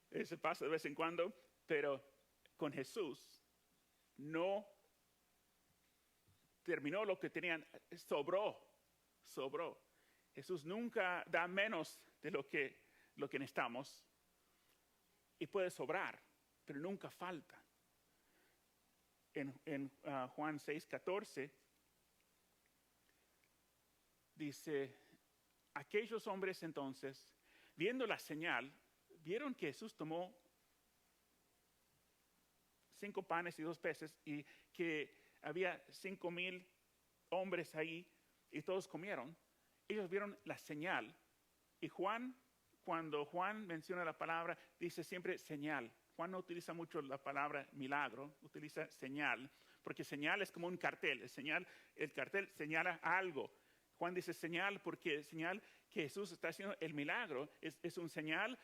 Eso pasa de vez en cuando, pero con Jesús no terminó lo que tenían, sobró. Jesús nunca da menos de lo que necesitamos y puede sobrar, pero nunca falta. En Juan 6:14 dice, aquellos hombres entonces, viendo la señal, vieron que Jesús tomó 5 panes y 2 peces y que había 5,000 hombres ahí y todos comieron. Ellos vieron la señal. Y cuando Juan menciona la palabra, dice siempre señal. Juan no utiliza mucho la palabra milagro, utiliza señal, porque señal es como un cartel. El cartel señala algo. Juan dice señal porque el señal que Jesús está haciendo el milagro es un señal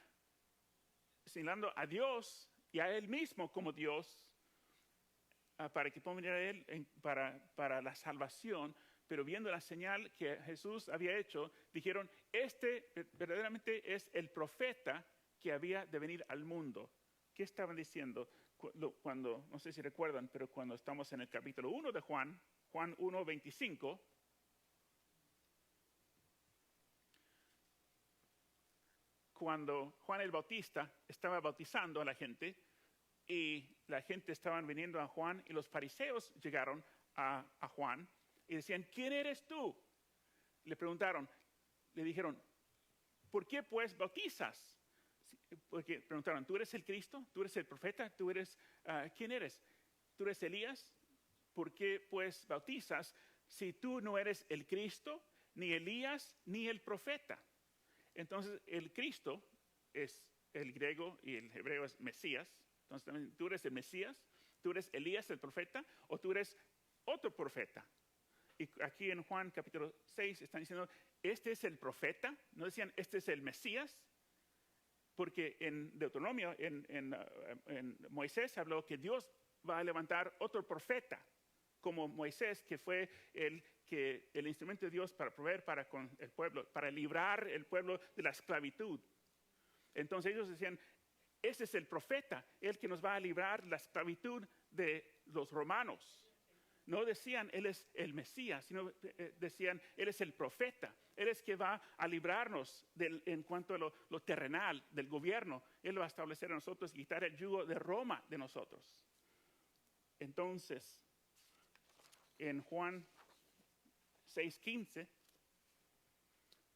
señalando a Dios y a Él mismo como Dios, para que puedan venir a Él para la salvación. Pero viendo la señal que Jesús había hecho, dijeron, este verdaderamente es el profeta que había de venir al mundo. ¿Qué estaban diciendo? Cuando, no sé si recuerdan, pero cuando estamos en el capítulo 1 de Juan 1:25, cuando Juan el Bautista estaba bautizando a la gente y la gente estaban viniendo a Juan y los fariseos llegaron a Juan y decían, ¿quién eres tú? Le preguntaron, le dijeron, ¿por qué pues bautizas? Porque preguntaron, ¿tú eres el Cristo? ¿Tú eres el profeta? ¿Tú eres, quién eres? ¿Tú eres Elías? ¿Por qué pues bautizas si tú no eres el Cristo, ni Elías, ni el profeta? Entonces, el Cristo es el griego y el hebreo es Mesías. Entonces, ¿tú eres el Mesías? ¿Tú eres Elías, el profeta? ¿O tú eres otro profeta? Y aquí en Juan capítulo 6 están diciendo, este es el profeta. No decían, este es el Mesías. Porque en Deuteronomio, en Moisés habló que Dios va a levantar otro profeta, como Moisés, que fue el instrumento de Dios para proveer para con el pueblo, para librar el pueblo de la esclavitud. Entonces ellos decían, ese es el profeta, el que nos va a librar la esclavitud de los romanos. No decían, él es el Mesías, sino decían, él es el profeta. Él es que va a librarnos en cuanto a lo terrenal, del gobierno. Él lo va a establecer a nosotros y quitar el yugo de Roma de nosotros. Entonces, en Juan 6:15,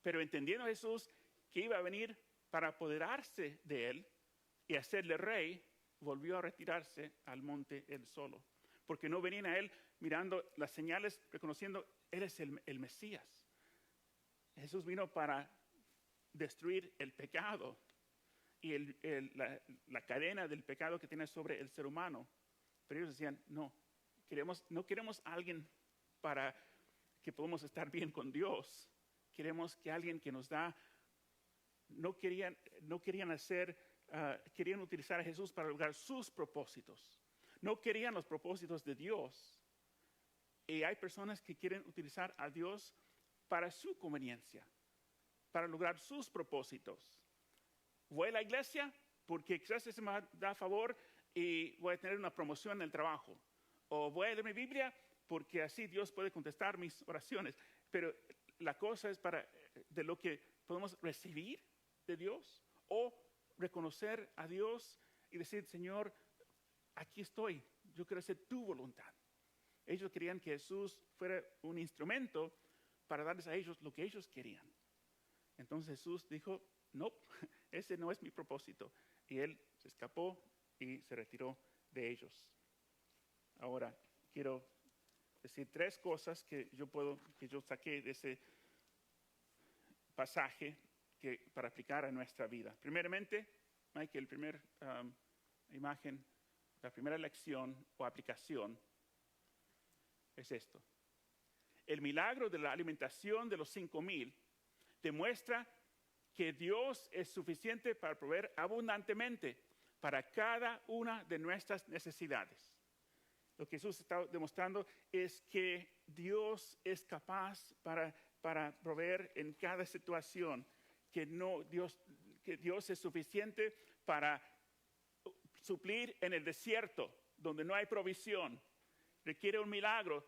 pero entendiendo Jesús que iba a venir para apoderarse de él y hacerle rey, volvió a retirarse al monte él solo. Porque no venían a él mirando las señales, reconociendo, él es el Mesías. Jesús vino para destruir el pecado y la cadena del pecado que tiene sobre el ser humano. Pero ellos decían, no queremos a alguien para que podamos estar bien con Dios. Queremos que alguien que nos da, querían utilizar a Jesús para lograr sus propósitos. No querían los propósitos de Dios. Y hay personas que quieren utilizar a Dios para su conveniencia, para lograr sus propósitos. Voy a la iglesia porque quizás eso me da favor y voy a tener una promoción en el trabajo. O voy a leer mi Biblia porque así Dios puede contestar mis oraciones. Pero la cosa es de lo que podemos recibir de Dios o reconocer a Dios y decir, Señor, aquí estoy, yo quiero hacer tu voluntad. Ellos querían que Jesús fuera un instrumento para darles a ellos lo que ellos querían. Entonces Jesús dijo, no, ese no es mi propósito. Y él se escapó y se retiró de ellos. Ahora, quiero decir 3 cosas que yo saqué de ese pasaje para aplicar a nuestra vida. Primeramente, Michael, la primera lección o aplicación es esto. El milagro de la alimentación de los 5,000 demuestra que Dios es suficiente para proveer abundantemente para cada una de nuestras necesidades. Lo que Jesús está demostrando es que Dios es capaz para proveer en cada situación, que Dios es suficiente para suplir en el desierto, donde no hay provisión. Requiere un milagro.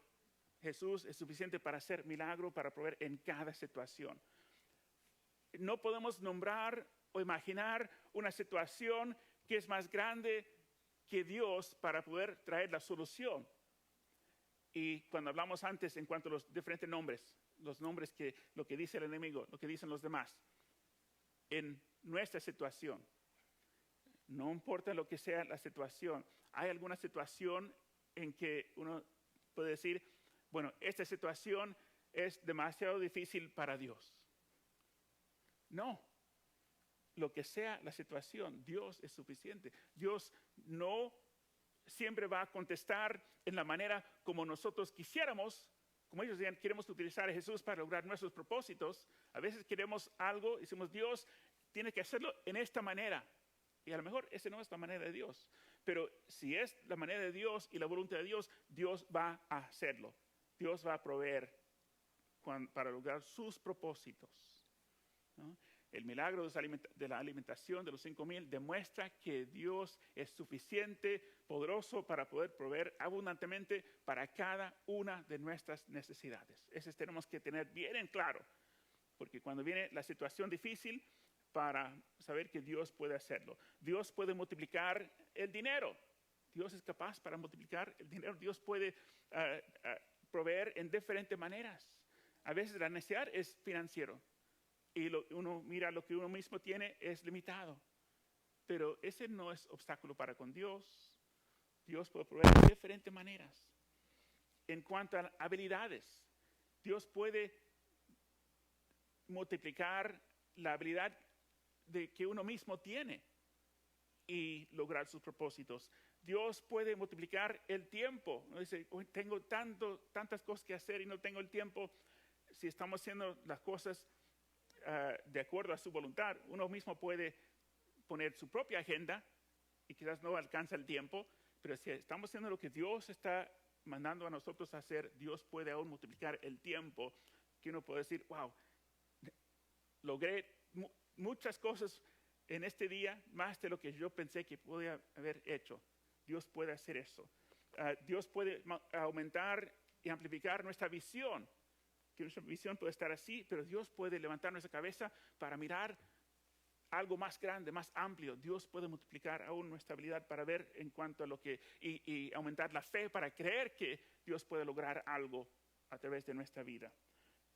Jesús es suficiente para hacer milagro, para proveer en cada situación. No podemos nombrar o imaginar una situación que es más grande que Dios para poder traer la solución. Y cuando hablamos antes en cuanto a los diferentes nombres, los nombres que lo que dice el enemigo, lo que dicen los demás, en nuestra situación, no importa lo que sea la situación, hay alguna situación en que uno puede decir, bueno, esta situación es demasiado difícil para Dios. No, lo que sea la situación, Dios es suficiente. Dios no siempre va a contestar en la manera como nosotros quisiéramos. Como ellos decían, queremos utilizar a Jesús para lograr nuestros propósitos. A veces queremos algo y decimos, Dios tiene que hacerlo en esta manera. Y a lo mejor esa no es la manera de Dios. Pero si es la manera de Dios y la voluntad de Dios, Dios va a hacerlo. Dios va a proveer para lograr sus propósitos, ¿no? El milagro de la alimentación de los 5,000 demuestra que Dios es suficiente, poderoso para poder proveer abundantemente para cada una de nuestras necesidades. Eso tenemos que tener bien en claro, porque cuando viene la situación difícil, para saber que Dios puede hacerlo. Dios puede multiplicar el dinero. Dios es capaz para multiplicar el dinero. Dios puede proveer en diferentes maneras. A veces la necesidad es financiero. Y uno mira lo que uno mismo tiene es limitado. Pero ese no es obstáculo para con Dios. Dios puede proveer de diferentes maneras. En cuanto a habilidades, Dios puede multiplicar la habilidad que uno mismo tiene y lograr sus propósitos. Dios puede multiplicar el tiempo. Uno dice, tengo tantas cosas que hacer y no tengo el tiempo. Si estamos haciendo las cosas de acuerdo a su voluntad, uno mismo puede poner su propia agenda y quizás no alcanza el tiempo, pero si estamos haciendo lo que Dios está mandando a nosotros a hacer, Dios puede aún multiplicar el tiempo, que uno puede decir, wow, logré muchas cosas en este día, más de lo que yo pensé que podía haber hecho. Dios puede hacer eso. Dios puede aumentar y amplificar nuestra visión, que nuestra visión puede estar así, pero Dios puede levantar nuestra cabeza para mirar algo más grande, más amplio. Dios puede multiplicar aún nuestra habilidad para ver en cuanto a lo que, y aumentar la fe para creer que Dios puede lograr algo a través de nuestra vida.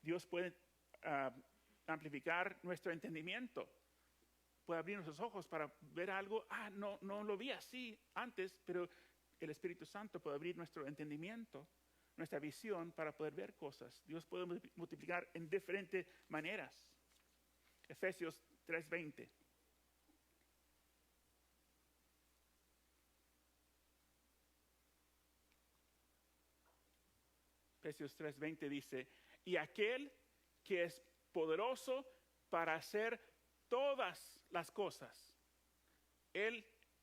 Dios puede amplificar nuestro entendimiento. Puede abrir nuestros ojos para ver algo. No lo vi así antes, pero el Espíritu Santo puede abrir nuestro entendimiento, nuestra visión para poder ver cosas. Dios puede multiplicar en diferentes maneras. Efesios 3:20. Efesios 3:20 dice, y aquel que es poderoso para hacer todas las cosas.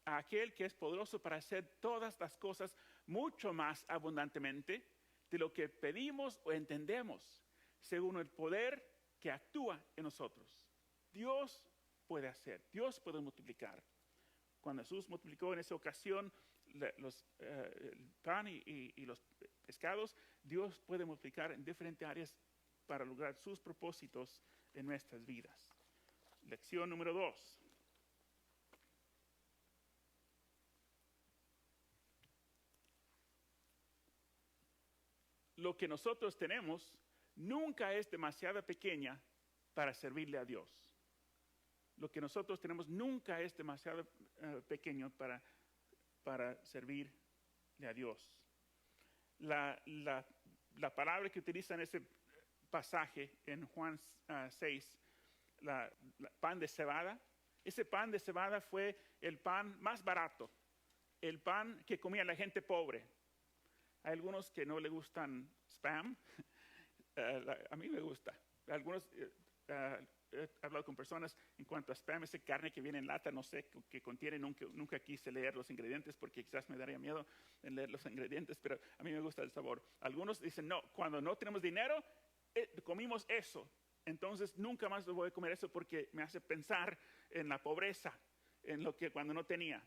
Aquel que es poderoso para hacer todas las cosas mucho más abundantemente de lo que pedimos o entendemos, según el poder que actúa en nosotros. Dios puede hacer, Dios puede multiplicar. Cuando Jesús multiplicó en esa ocasión el pan y los pescados, Dios puede multiplicar en diferentes áreas para lograr sus propósitos en nuestras vidas. Lección número 2. Lo que nosotros tenemos nunca es demasiado pequeña para servirle a Dios. Lo que nosotros tenemos nunca es demasiado pequeño para servirle a Dios. La palabra que utiliza en ese pasaje en Juan 6, pan de cebada, ese pan de cebada fue el pan más barato, el pan que comía la gente pobre. Hay algunos que no le gustan spam, a mí me gusta. Algunos, he hablado con personas en cuanto a spam, esa carne que viene en lata, no sé qué contiene, nunca quise leer los ingredientes porque quizás me daría miedo en leer los ingredientes, pero a mí me gusta el sabor. Algunos dicen, no, cuando no tenemos dinero, comimos eso. Entonces nunca más voy a comer eso porque me hace pensar en la pobreza, en lo que cuando no tenía.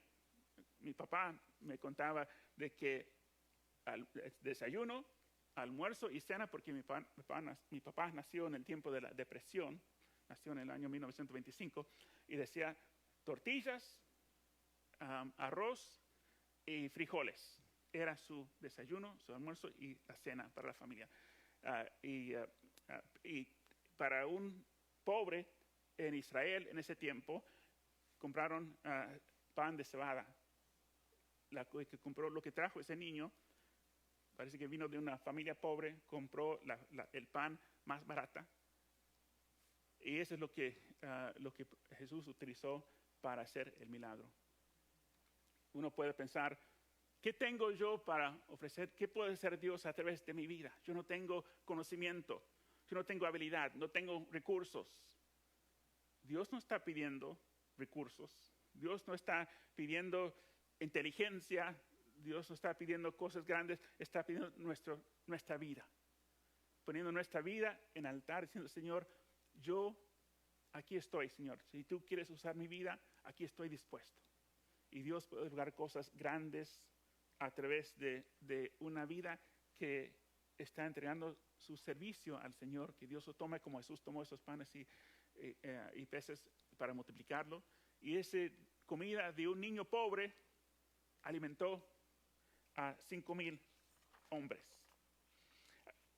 Mi papá me contaba de que desayuno, almuerzo y cena, porque mi papá nació en el tiempo de la depresión, nació en el año 1925, y decía tortillas, arroz y frijoles. Era su desayuno, su almuerzo y la cena para la familia. Y para un pobre en Israel en ese tiempo, compraron pan de cebada. Lo que trajo ese niño, parece que vino de una familia pobre, compró el pan más barata. Y eso es lo que Jesús utilizó para hacer el milagro. Uno puede pensar, ¿qué tengo yo para ofrecer? ¿Qué puede hacer Dios a través de mi vida? Yo no tengo conocimiento, yo no tengo habilidad, no tengo recursos. Dios no está pidiendo recursos, Dios no está pidiendo inteligencia, Dios no está pidiendo cosas grandes, está pidiendo nuestra vida. Poniendo nuestra vida en altar, diciendo, Señor, yo aquí estoy, Señor. Si tú quieres usar mi vida, aquí estoy dispuesto. Y Dios puede lograr cosas grandes a través de una vida que está entregando su servicio al Señor, que Dios lo tome como Jesús tomó esos panes y peces para multiplicarlo. Y esa comida de un niño pobre alimentó a 5,000 hombres.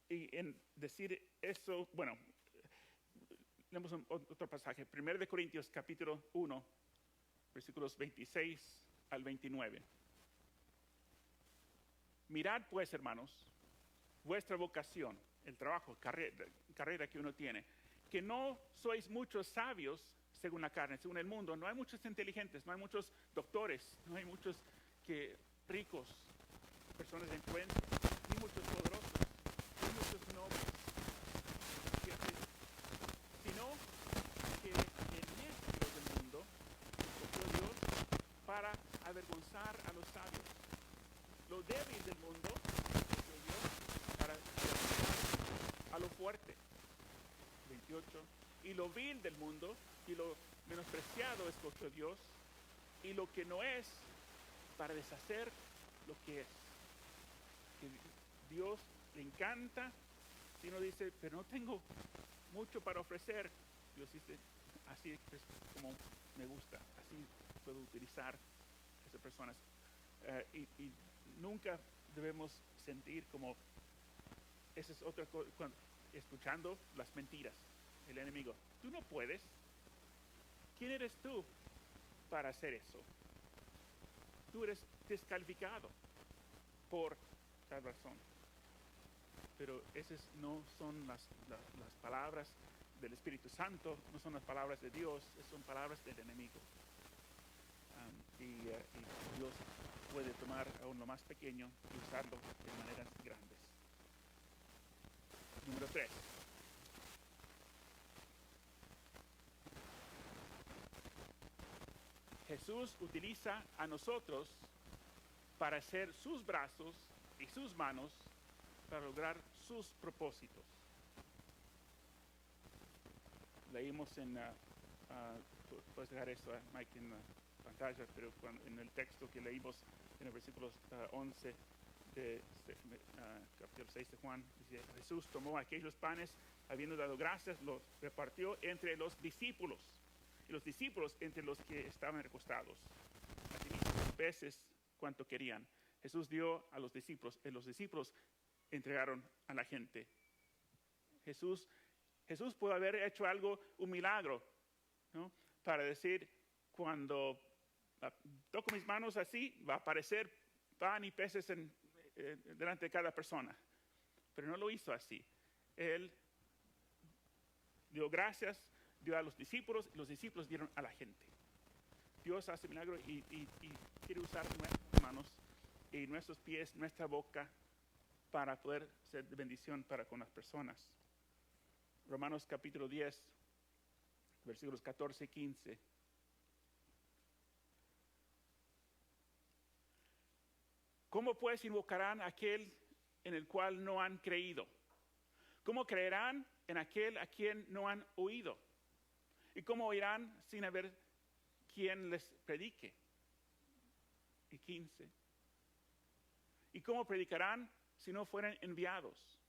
Y en decir eso, bueno, leemos otro pasaje, 1 Corintios capítulo 1, versículos 26 al 29. Mirad pues, hermanos, vuestra vocación, el trabajo, carrera que uno tiene, que no sois muchos sabios según la carne, según el mundo. No hay muchos inteligentes, no hay muchos doctores, no hay muchos ricos, personas de influencia, ni muchos poderosos, ni muchos nobles, sino que el necio del mundo escogió Dios para avergonzar a los sabios. Lo débil del mundo escogió Dios para avergonzar a lo fuerte. 28. Y lo vil del mundo y lo menospreciado escogió Dios, y lo que no es, para deshacer lo que es. Que Dios le encanta. Si uno dice, pero no tengo mucho para ofrecer, Dios dice, así es como me gusta, así puedo utilizar a esas personas. Y nunca debemos sentir como, esa es otra cosa, escuchando las mentiras, el enemigo. Tú no puedes. ¿Quién eres tú para hacer eso? Tú eres descalificado por tal razón. Pero esas no son las palabras del Espíritu Santo, no son las palabras de Dios, son palabras del enemigo. Y Dios puede tomar aún lo más pequeño y usarlo de maneras grandes. Número 3. Jesús utiliza a nosotros para ser sus brazos y sus manos para lograr sus propósitos. Leímos puedes dejar esto, Mike, en la pantalla, pero en el texto que leímos en el versículo 11 de capítulo 6 de Juan, dice, Jesús tomó aquellos panes, habiendo dado gracias, los repartió entre los discípulos, y los discípulos entre los que estaban recostados. Asimismo, los peces, cuanto querían. Jesús dio a los discípulos, y los discípulos entregaron a la gente. Jesús pudo haber hecho un milagro, ¿no? para decir, cuando toco mis manos así, va a aparecer pan y peces delante de cada persona. Pero no lo hizo así. Él dio gracias, dio a los discípulos, y los discípulos dieron a la gente. Dios hace milagros y quiere usar nuestras manos y nuestros pies, nuestra boca, para poder ser de bendición para con las personas. Romanos capítulo 10, versículos 14 y 15. ¿Cómo pues invocarán a aquel en el cual no han creído? ¿Cómo creerán en aquel a quien no han oído? ¿Y cómo oirán sin haber quien les predique? Y 15. ¿Y cómo predicarán si no fueran enviados?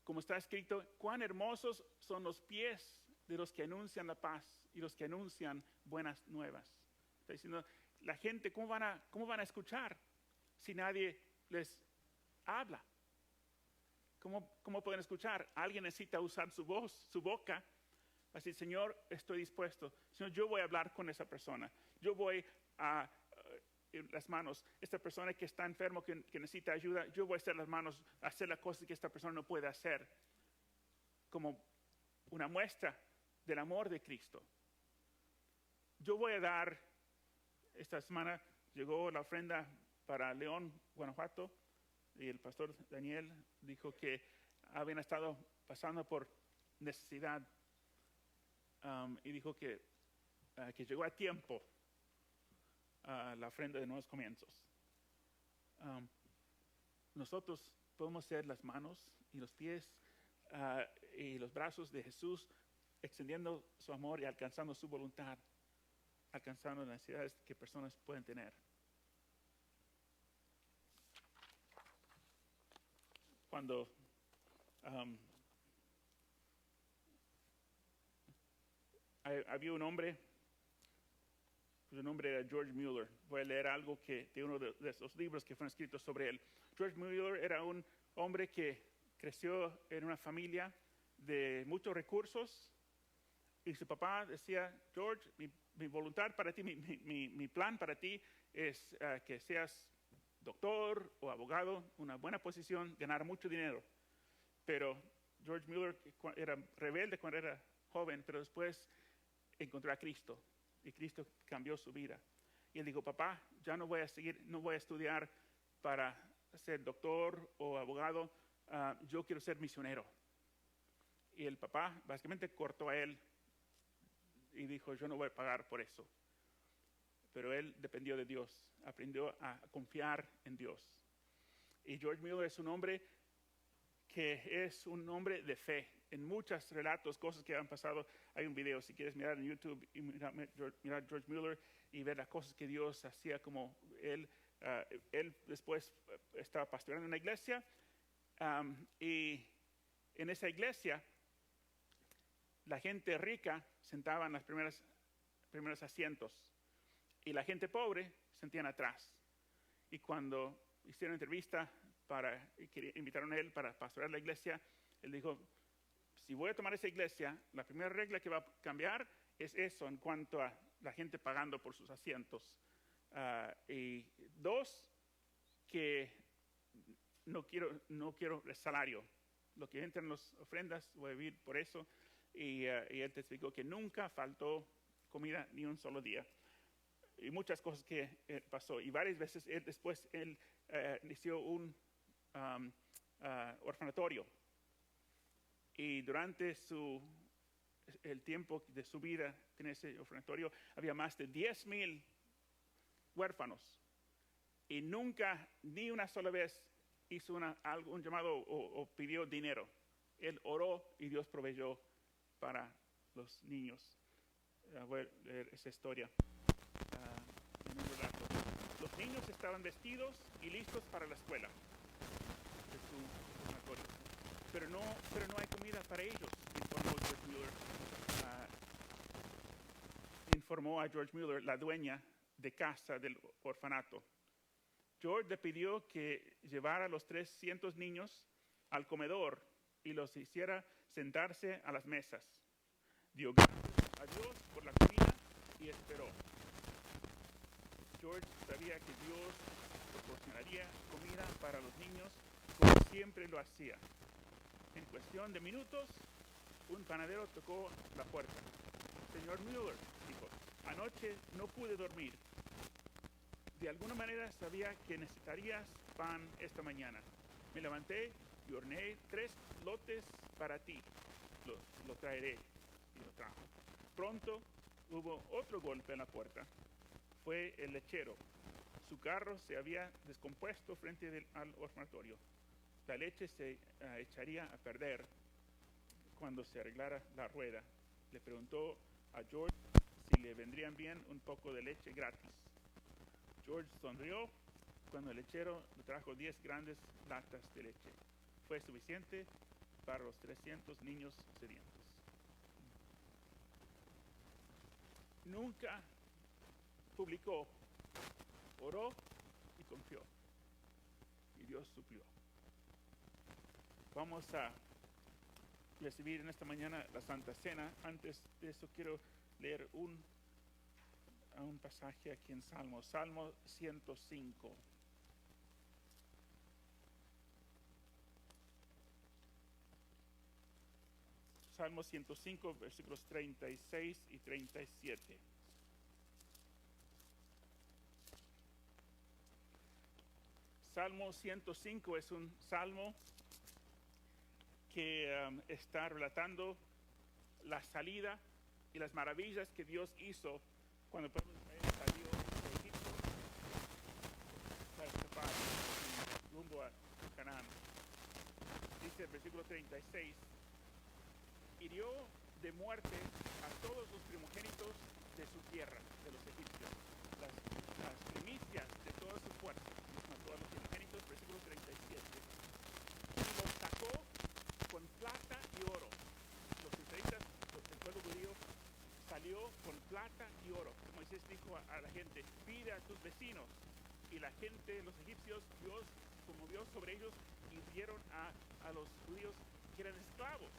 Como está escrito, cuán hermosos son los pies de los que anuncian la paz y los que anuncian buenas nuevas. Está diciendo, la gente, ¿cómo van a escuchar si nadie les habla? ¿Cómo pueden escuchar? Alguien necesita usar su voz, su boca. Así, Señor, estoy dispuesto. Señor, yo voy a hablar con esa persona. Yo voy a las manos. Esta persona que está enfermo, que necesita ayuda, yo voy a hacer las manos, hacer las cosas que esta persona no puede hacer. Como una muestra del amor de Cristo. Yo voy a dar, esta semana llegó la ofrenda para León, Guanajuato, y el pastor Daniel dijo que habían estado pasando por necesidad, y dijo que llegó a tiempo la ofrenda de Nuevos Comienzos. Nosotros podemos ser las manos y los pies y los brazos de Jesús, extendiendo su amor y alcanzando su voluntad, alcanzando las necesidades que personas pueden tener. Cuando había un hombre, su nombre era George Mueller. Voy a leer algo de uno de esos libros que fueron escritos sobre él. George Mueller era un hombre que creció en una familia de muchos recursos, y su papá decía, George, mi voluntad para ti, mi plan para ti es que seas doctor o abogado, una buena posición, ganar mucho dinero. Pero George Mueller era rebelde cuando era joven, pero después encontró a Cristo y Cristo cambió su vida. Y él dijo, papá, ya no voy a estudiar para ser doctor o abogado, yo quiero ser misionero. Y el papá básicamente cortó a él y dijo, yo no voy a pagar por eso. Pero él dependió de Dios, aprendió a confiar en Dios. Y George Mueller es un hombre que es un hombre de fe. En muchos relatos, cosas que han pasado, hay un video, si quieres mirar en YouTube, y mirar George Mueller y ver las cosas que Dios hacía, como él después estaba pastoreando una iglesia, y en esa iglesia la gente rica sentaba en los primeros asientos y la gente pobre sentían atrás. Y cuando hicieron entrevista invitaron a él para pastorear la iglesia, él dijo, si voy a tomar esa iglesia, la primera regla que va a cambiar es eso en cuanto a la gente pagando por sus asientos. Y dos, que no quiero el salario. Lo que entra en las ofrendas, voy a vivir por eso. Y él testificó que nunca faltó comida ni un solo día. Y muchas cosas que pasó. Y varias veces después él inició un orfanatorio. Y durante el tiempo de su vida en ese orfanatorio había más de 10,000 huérfanos. Y nunca, ni una sola vez, hizo un llamado o pidió dinero. Él oró y Dios proveyó para los niños. Voy a leer esa historia en un relato. Los niños estaban vestidos y listos para la escuela de su orfanatorio. Pero no hay comida para ellos, informó a George Mueller, la dueña de casa del orfanato. George le pidió que llevara a los 300 niños al comedor y los hiciera sentarse a las mesas. Dio gracias a Dios por la comida y esperó. George sabía que Dios proporcionaría comida para los niños como siempre lo hacía. En cuestión de minutos, un panadero tocó la puerta. Señor Mueller, dijo, anoche no pude dormir. De alguna manera sabía que necesitarías pan esta mañana. Me levanté y horneé 3 lotes para ti. Lo traeré. Y lo trajo. Pronto hubo otro golpe en la puerta. Fue el lechero. Su carro se había descompuesto frente al orfanatorio. La leche se echaría a perder cuando se arreglara la rueda. Le preguntó a George si le vendrían bien un poco de leche gratis. George sonrió cuando el lechero le trajo 10 grandes latas de leche. Fue suficiente para los 300 niños sedientos. Nunca publicó, oró y confió. Y Dios suplió. Vamos a recibir en esta mañana la Santa Cena. Antes de eso quiero leer un pasaje aquí en Salmo 105. Salmo 105, versículos 36 y 37. Salmo 105 es un salmo que está relatando la salida y las maravillas que Dios hizo cuando el pueblo de Israel salió de Egipto para escapar rumbo a Canaán. Dice el versículo 36, hirió de muerte a todos los primogénitos de su tierra, de los egipcios, las primicias de toda su fuerza, mató a los primogénitos, versículo 37, y los sacó con plata y oro. Los israelitas, el pueblo judío, salió con plata y oro. Moisés dijo a la gente, pide a tus vecinos. Y la gente, los egipcios, Dios conmovió sobre ellos y dieron a los judíos que eran esclavos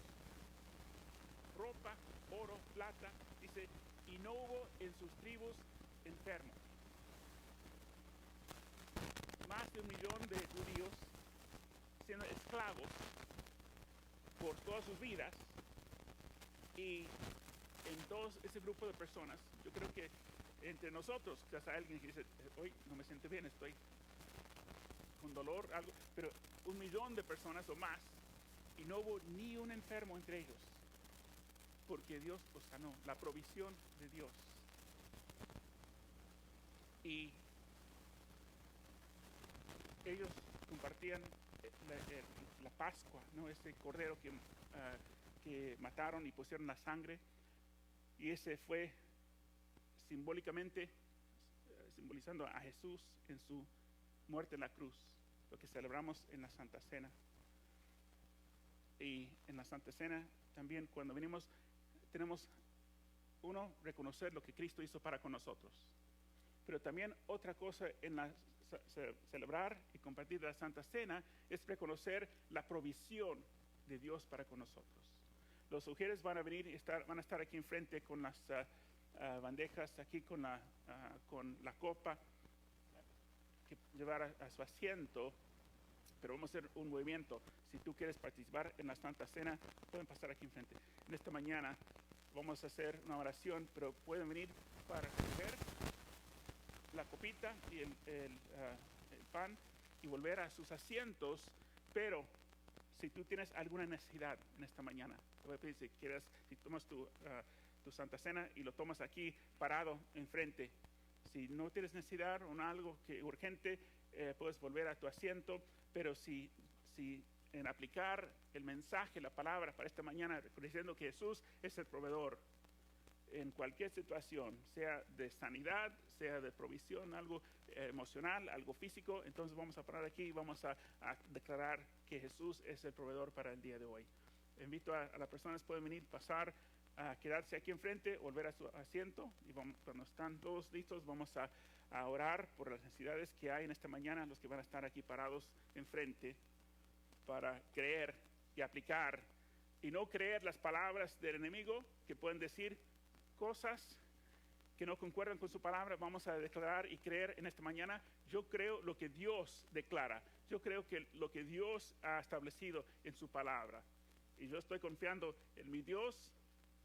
ropa, oro, plata, dice, y no hubo en sus tribus enfermos. Más de 1 millón de judíos siendo esclavos por todas sus vidas, y en todo ese grupo de personas, yo creo que entre nosotros, quizás hay alguien que dice, hoy no me siento bien, estoy con dolor, algo, pero 1 millón de personas o más, y no hubo ni un enfermo entre ellos, porque Dios los sanó, la provisión de Dios. Y ellos compartían la Pascua, ¿no? Ese cordero que mataron y pusieron la sangre, y ese fue simbólicamente simbolizando a Jesús en su muerte en la cruz, lo que celebramos en la Santa Cena. Y en la Santa Cena también, cuando venimos, tenemos reconocer lo que Cristo hizo para con nosotros, pero también otra cosa en celebrar y compartir la Santa Cena es reconocer la provisión de Dios para con nosotros. Los mujeres van a venir y van a estar aquí enfrente con las bandejas, aquí con la copa que llevar a su asiento, pero vamos a hacer un movimiento. Si tú quieres participar en la Santa Cena, pueden pasar aquí enfrente. En esta mañana vamos a hacer una oración, pero pueden venir para recoger la copita y el pan y volver a sus asientos. Pero si tú tienes alguna necesidad en esta mañana, te voy a pedir si tomas tu Santa Cena y lo tomas aquí parado enfrente. Si no tienes necesidad o algo que urgente, puedes volver a tu asiento. Pero si en aplicar el mensaje, la palabra para esta mañana, reconociendo que Jesús es el proveedor en cualquier situación, sea de sanidad, sea de provisión, algo emocional, algo físico, entonces vamos a parar aquí y vamos a declarar que Jesús es el proveedor para el día de hoy. Invito a las personas que pueden venir, pasar, a quedarse aquí enfrente, volver a su asiento, y cuando están todos listos vamos a orar por las necesidades que hay en esta mañana, los que van a estar aquí parados enfrente, para creer y aplicar, y no creer las palabras del enemigo que pueden decir cosas que no concuerdan con su palabra, vamos a declarar y creer en esta mañana. Yo creo lo que Dios declara. Yo creo que lo que Dios ha establecido en su palabra. Y yo estoy confiando en mi Dios,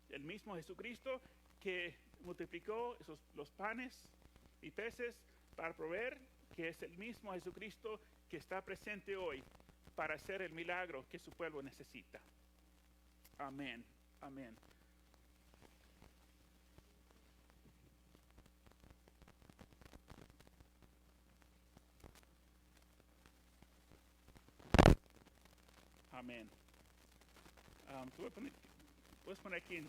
el mismo Jesucristo, que multiplicó los panes y peces para proveer, que es el mismo Jesucristo que está presente hoy para hacer el milagro que su pueblo necesita. Amén. Amén. Amén. Puedes poner aquí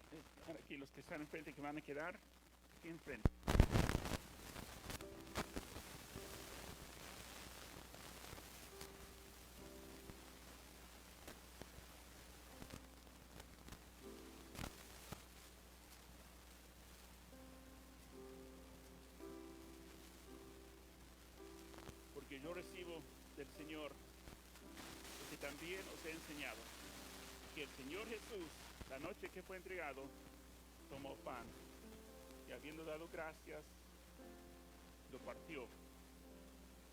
los que están enfrente, que van a quedar aquí enfrente. Porque yo recibo del Señor lo que también os he enseñado, que el Señor Jesús, la noche que fue entregado, tomó pan y habiendo dado gracias, lo partió,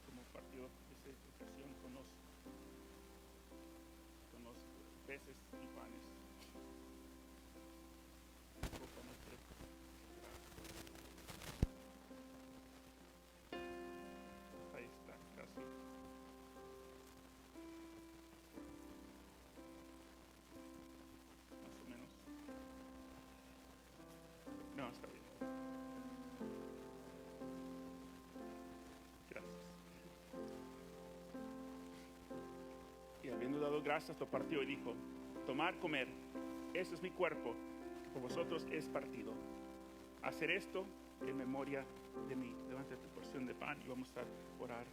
como partió esa ocasión con los peces y panes. Ahí está, casi. Más o menos. No, está bien. Gracias. Y habiendo dado gracias, lo partió y dijo: tomad, comer, este es mi cuerpo, que por vosotros es partido. Hacer esto en memoria de mí. Levanta tu porción de pan y vamos a orar.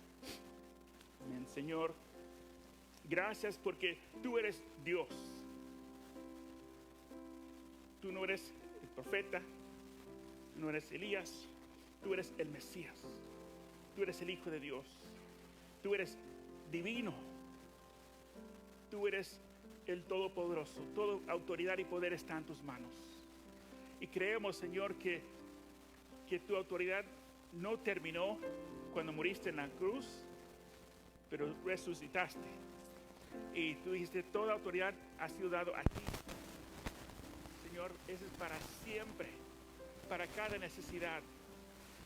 Amén. Señor, gracias porque tú eres Dios. Tú no eres el profeta, no eres Elías, tú eres el Mesías. Tú eres el Hijo de Dios. Tú eres divino. Tú eres el Todopoderoso. Toda autoridad y poder está en tus manos. Y creemos, Señor, que tu autoridad no terminó cuando moriste en la cruz, pero resucitaste. Y tú dijiste: toda autoridad ha sido dado a ti. Señor, eso es para siempre, para cada necesidad.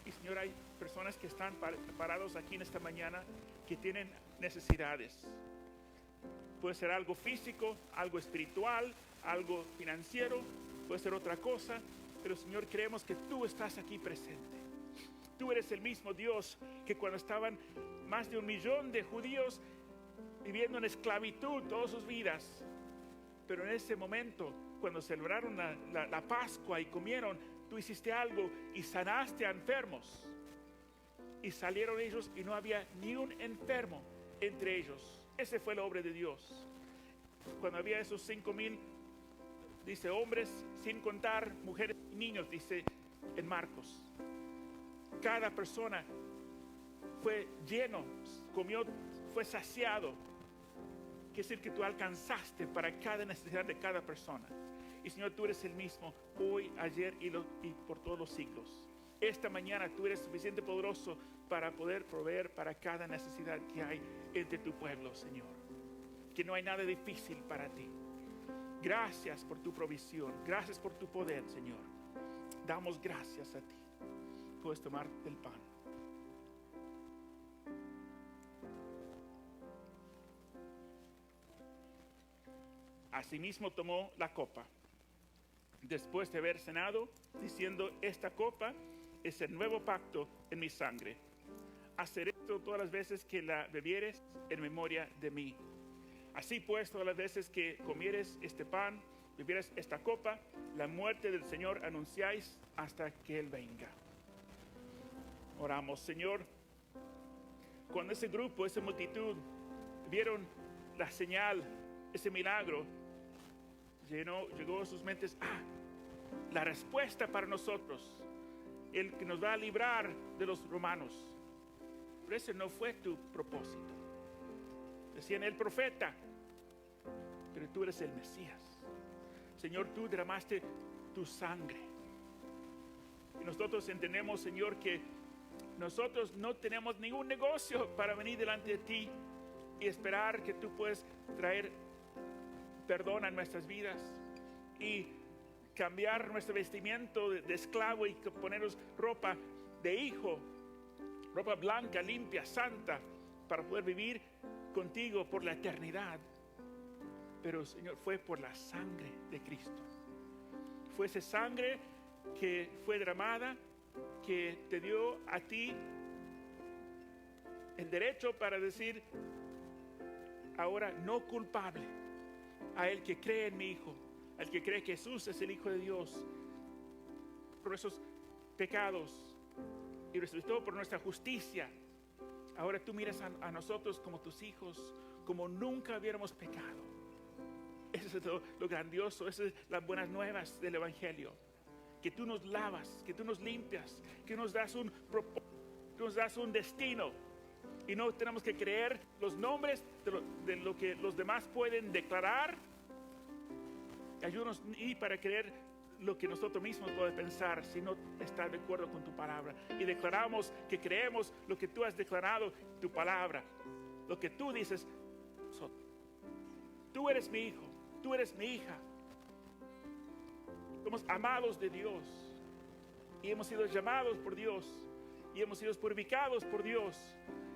Y Señor, hay personas que están parados aquí en esta mañana que tienen necesidades. Puede ser algo físico, algo espiritual, algo financiero, puede ser otra cosa, pero Señor, creemos que tú estás aquí presente. Tú eres el mismo Dios que cuando estaban más de 1 millón de judíos viviendo en esclavitud todas sus vidas, pero en ese momento, cuando celebraron la Pascua y comieron, tú hiciste algo y sanaste a enfermos. Y salieron ellos y no había ni un enfermo entre ellos. Esa fue la obra de Dios. Cuando había esos 5,000, dice, hombres, sin contar mujeres y niños, dice en Marcos. Cada persona fue lleno, comió, fue saciado. Quiere decir que tú alcanzaste para cada necesidad de cada persona. Y Señor, tú eres el mismo hoy, ayer y por todos los siglos. Esta mañana tú eres suficiente poderoso para poder proveer para cada necesidad que hay entre tu pueblo, Señor. Que no hay nada difícil para ti. Gracias por tu provisión. Gracias por tu poder, Señor. Damos gracias a ti. Puedes tomar el pan. Asimismo tomó la copa, después de haber cenado, diciendo: esta copa es el nuevo pacto en mi sangre. Hacer esto todas las veces que la bebieres en memoria de mí. Así pues, todas las veces que comieres este pan, bebieres esta copa, la muerte del Señor anunciáis hasta que Él venga. Oramos. Señor, cuando ese grupo, esa multitud vieron la señal, ese milagro, llegó a sus mentes: la respuesta para nosotros, el que nos va a librar de los romanos. Pero ese no fue tu propósito. Decían: el profeta, pero tú eres el Mesías. Señor, tú derramaste tu sangre Y nosotros entendemos, Señor, que nosotros no tenemos ningún negocio para venir delante de ti y esperar que tú puedas traer perdón a nuestras vidas y cambiar nuestro vestimiento de esclavo y ponernos ropa de hijo, ropa blanca, limpia, santa, para poder vivir contigo por la eternidad. Pero, Señor, fue por la sangre de Cristo. Fue esa sangre que fue derramada, que te dio a ti el derecho para decir ahora no culpable a el que cree en mi Hijo, al que cree que Jesús es el Hijo de Dios, por esos pecados y resucitó por nuestra justicia. Ahora tú miras a nosotros como tus hijos, como nunca hubiéramos pecado. Eso es lo grandioso, esas son las buenas nuevas del Evangelio. Que tú nos lavas, que tú nos limpias, que nos das un propósito, que nos das un destino. Y no tenemos que creer los nombres de lo que los demás pueden declarar. Ayúdanos y para creer lo que nosotros mismos podemos pensar si no está de acuerdo con tu palabra. Y declaramos que creemos lo que tú has declarado, tu palabra, lo que tú dices. Tú eres mi hijo, tú eres mi hija. Somos amados de Dios y hemos sido llamados por Dios y hemos sido purificados por Dios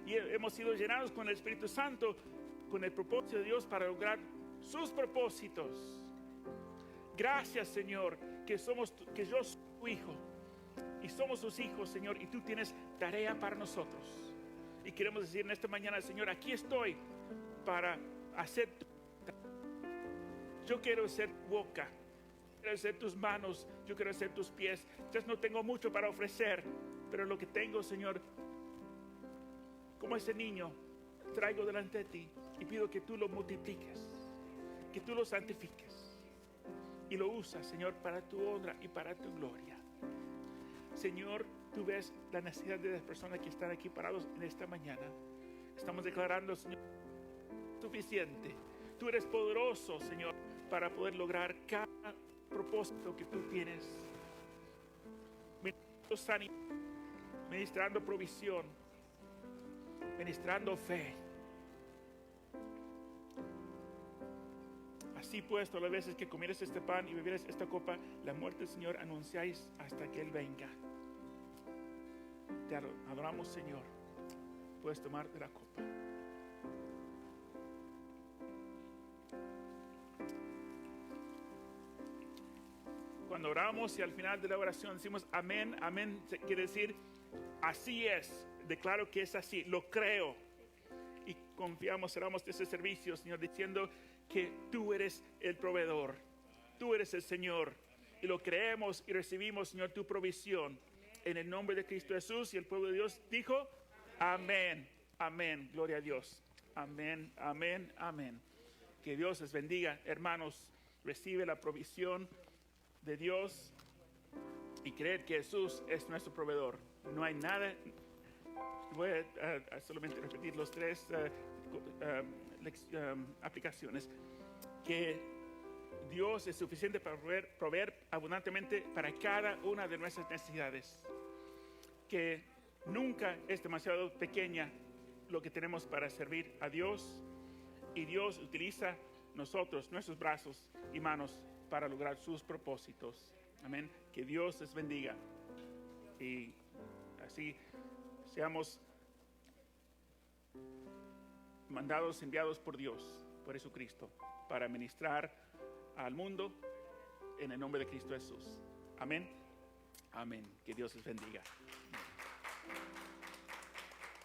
y hemos sido llenados con el Espíritu Santo, con el propósito de Dios para lograr sus propósitos. Gracias, Señor, que yo soy tu hijo y somos tus hijos, Señor, y tú tienes tarea para nosotros. Y queremos decir en esta mañana, Señor, aquí estoy para hacer tu voluntad. Yo quiero ser tu boca, quiero ser tus manos, yo quiero ser tus pies. Quizás no tengo mucho para ofrecer, pero lo que tengo, Señor, como ese niño, traigo delante de ti y pido que tú lo multipliques, que tú lo santifiques y lo usas, Señor, para tu honra y para tu gloria. Señor, tú ves la necesidad de las personas que están aquí parados en esta mañana. Estamos declarando, Señor, suficiente. Tú eres poderoso, Señor, para poder lograr cada propósito que tú tienes. Ministrando sanidad, ministrando provisión, ministrando fe. Así pues, todas las veces que comieres este pan y bebieres esta copa, la muerte del Señor anunciáis hasta que Él venga. Te adoramos, Señor. Puedes tomar de la copa. Cuando oramos y al final de la oración decimos amén, amén, quiere decir así es, declaro que es así, lo creo. Y confiamos, cerramos este servicio, Señor, diciendo que tú eres el proveedor, tú eres el Señor. Y lo creemos y recibimos, Señor, tu provisión. En el nombre de Cristo Jesús, y el pueblo de Dios dijo, amén, amén, gloria a Dios. Amén, amén, amén. Que Dios les bendiga, hermanos. Recibe la provisión de Dios y creer que Jesús es nuestro proveedor. No hay nada. Voy a solamente repetir los tres aplicaciones. Que Dios es suficiente para proveer abundantemente para cada una de nuestras necesidades. Que nunca es demasiado pequeña lo que tenemos para servir a Dios, y Dios utiliza nosotros, nuestros brazos y manos para lograr sus propósitos. Amén. Que Dios les bendiga y así seamos mandados, enviados por Dios, por Jesucristo, para ministrar al mundo en el nombre de Cristo Jesús. Amén. Amén. Que Dios les bendiga.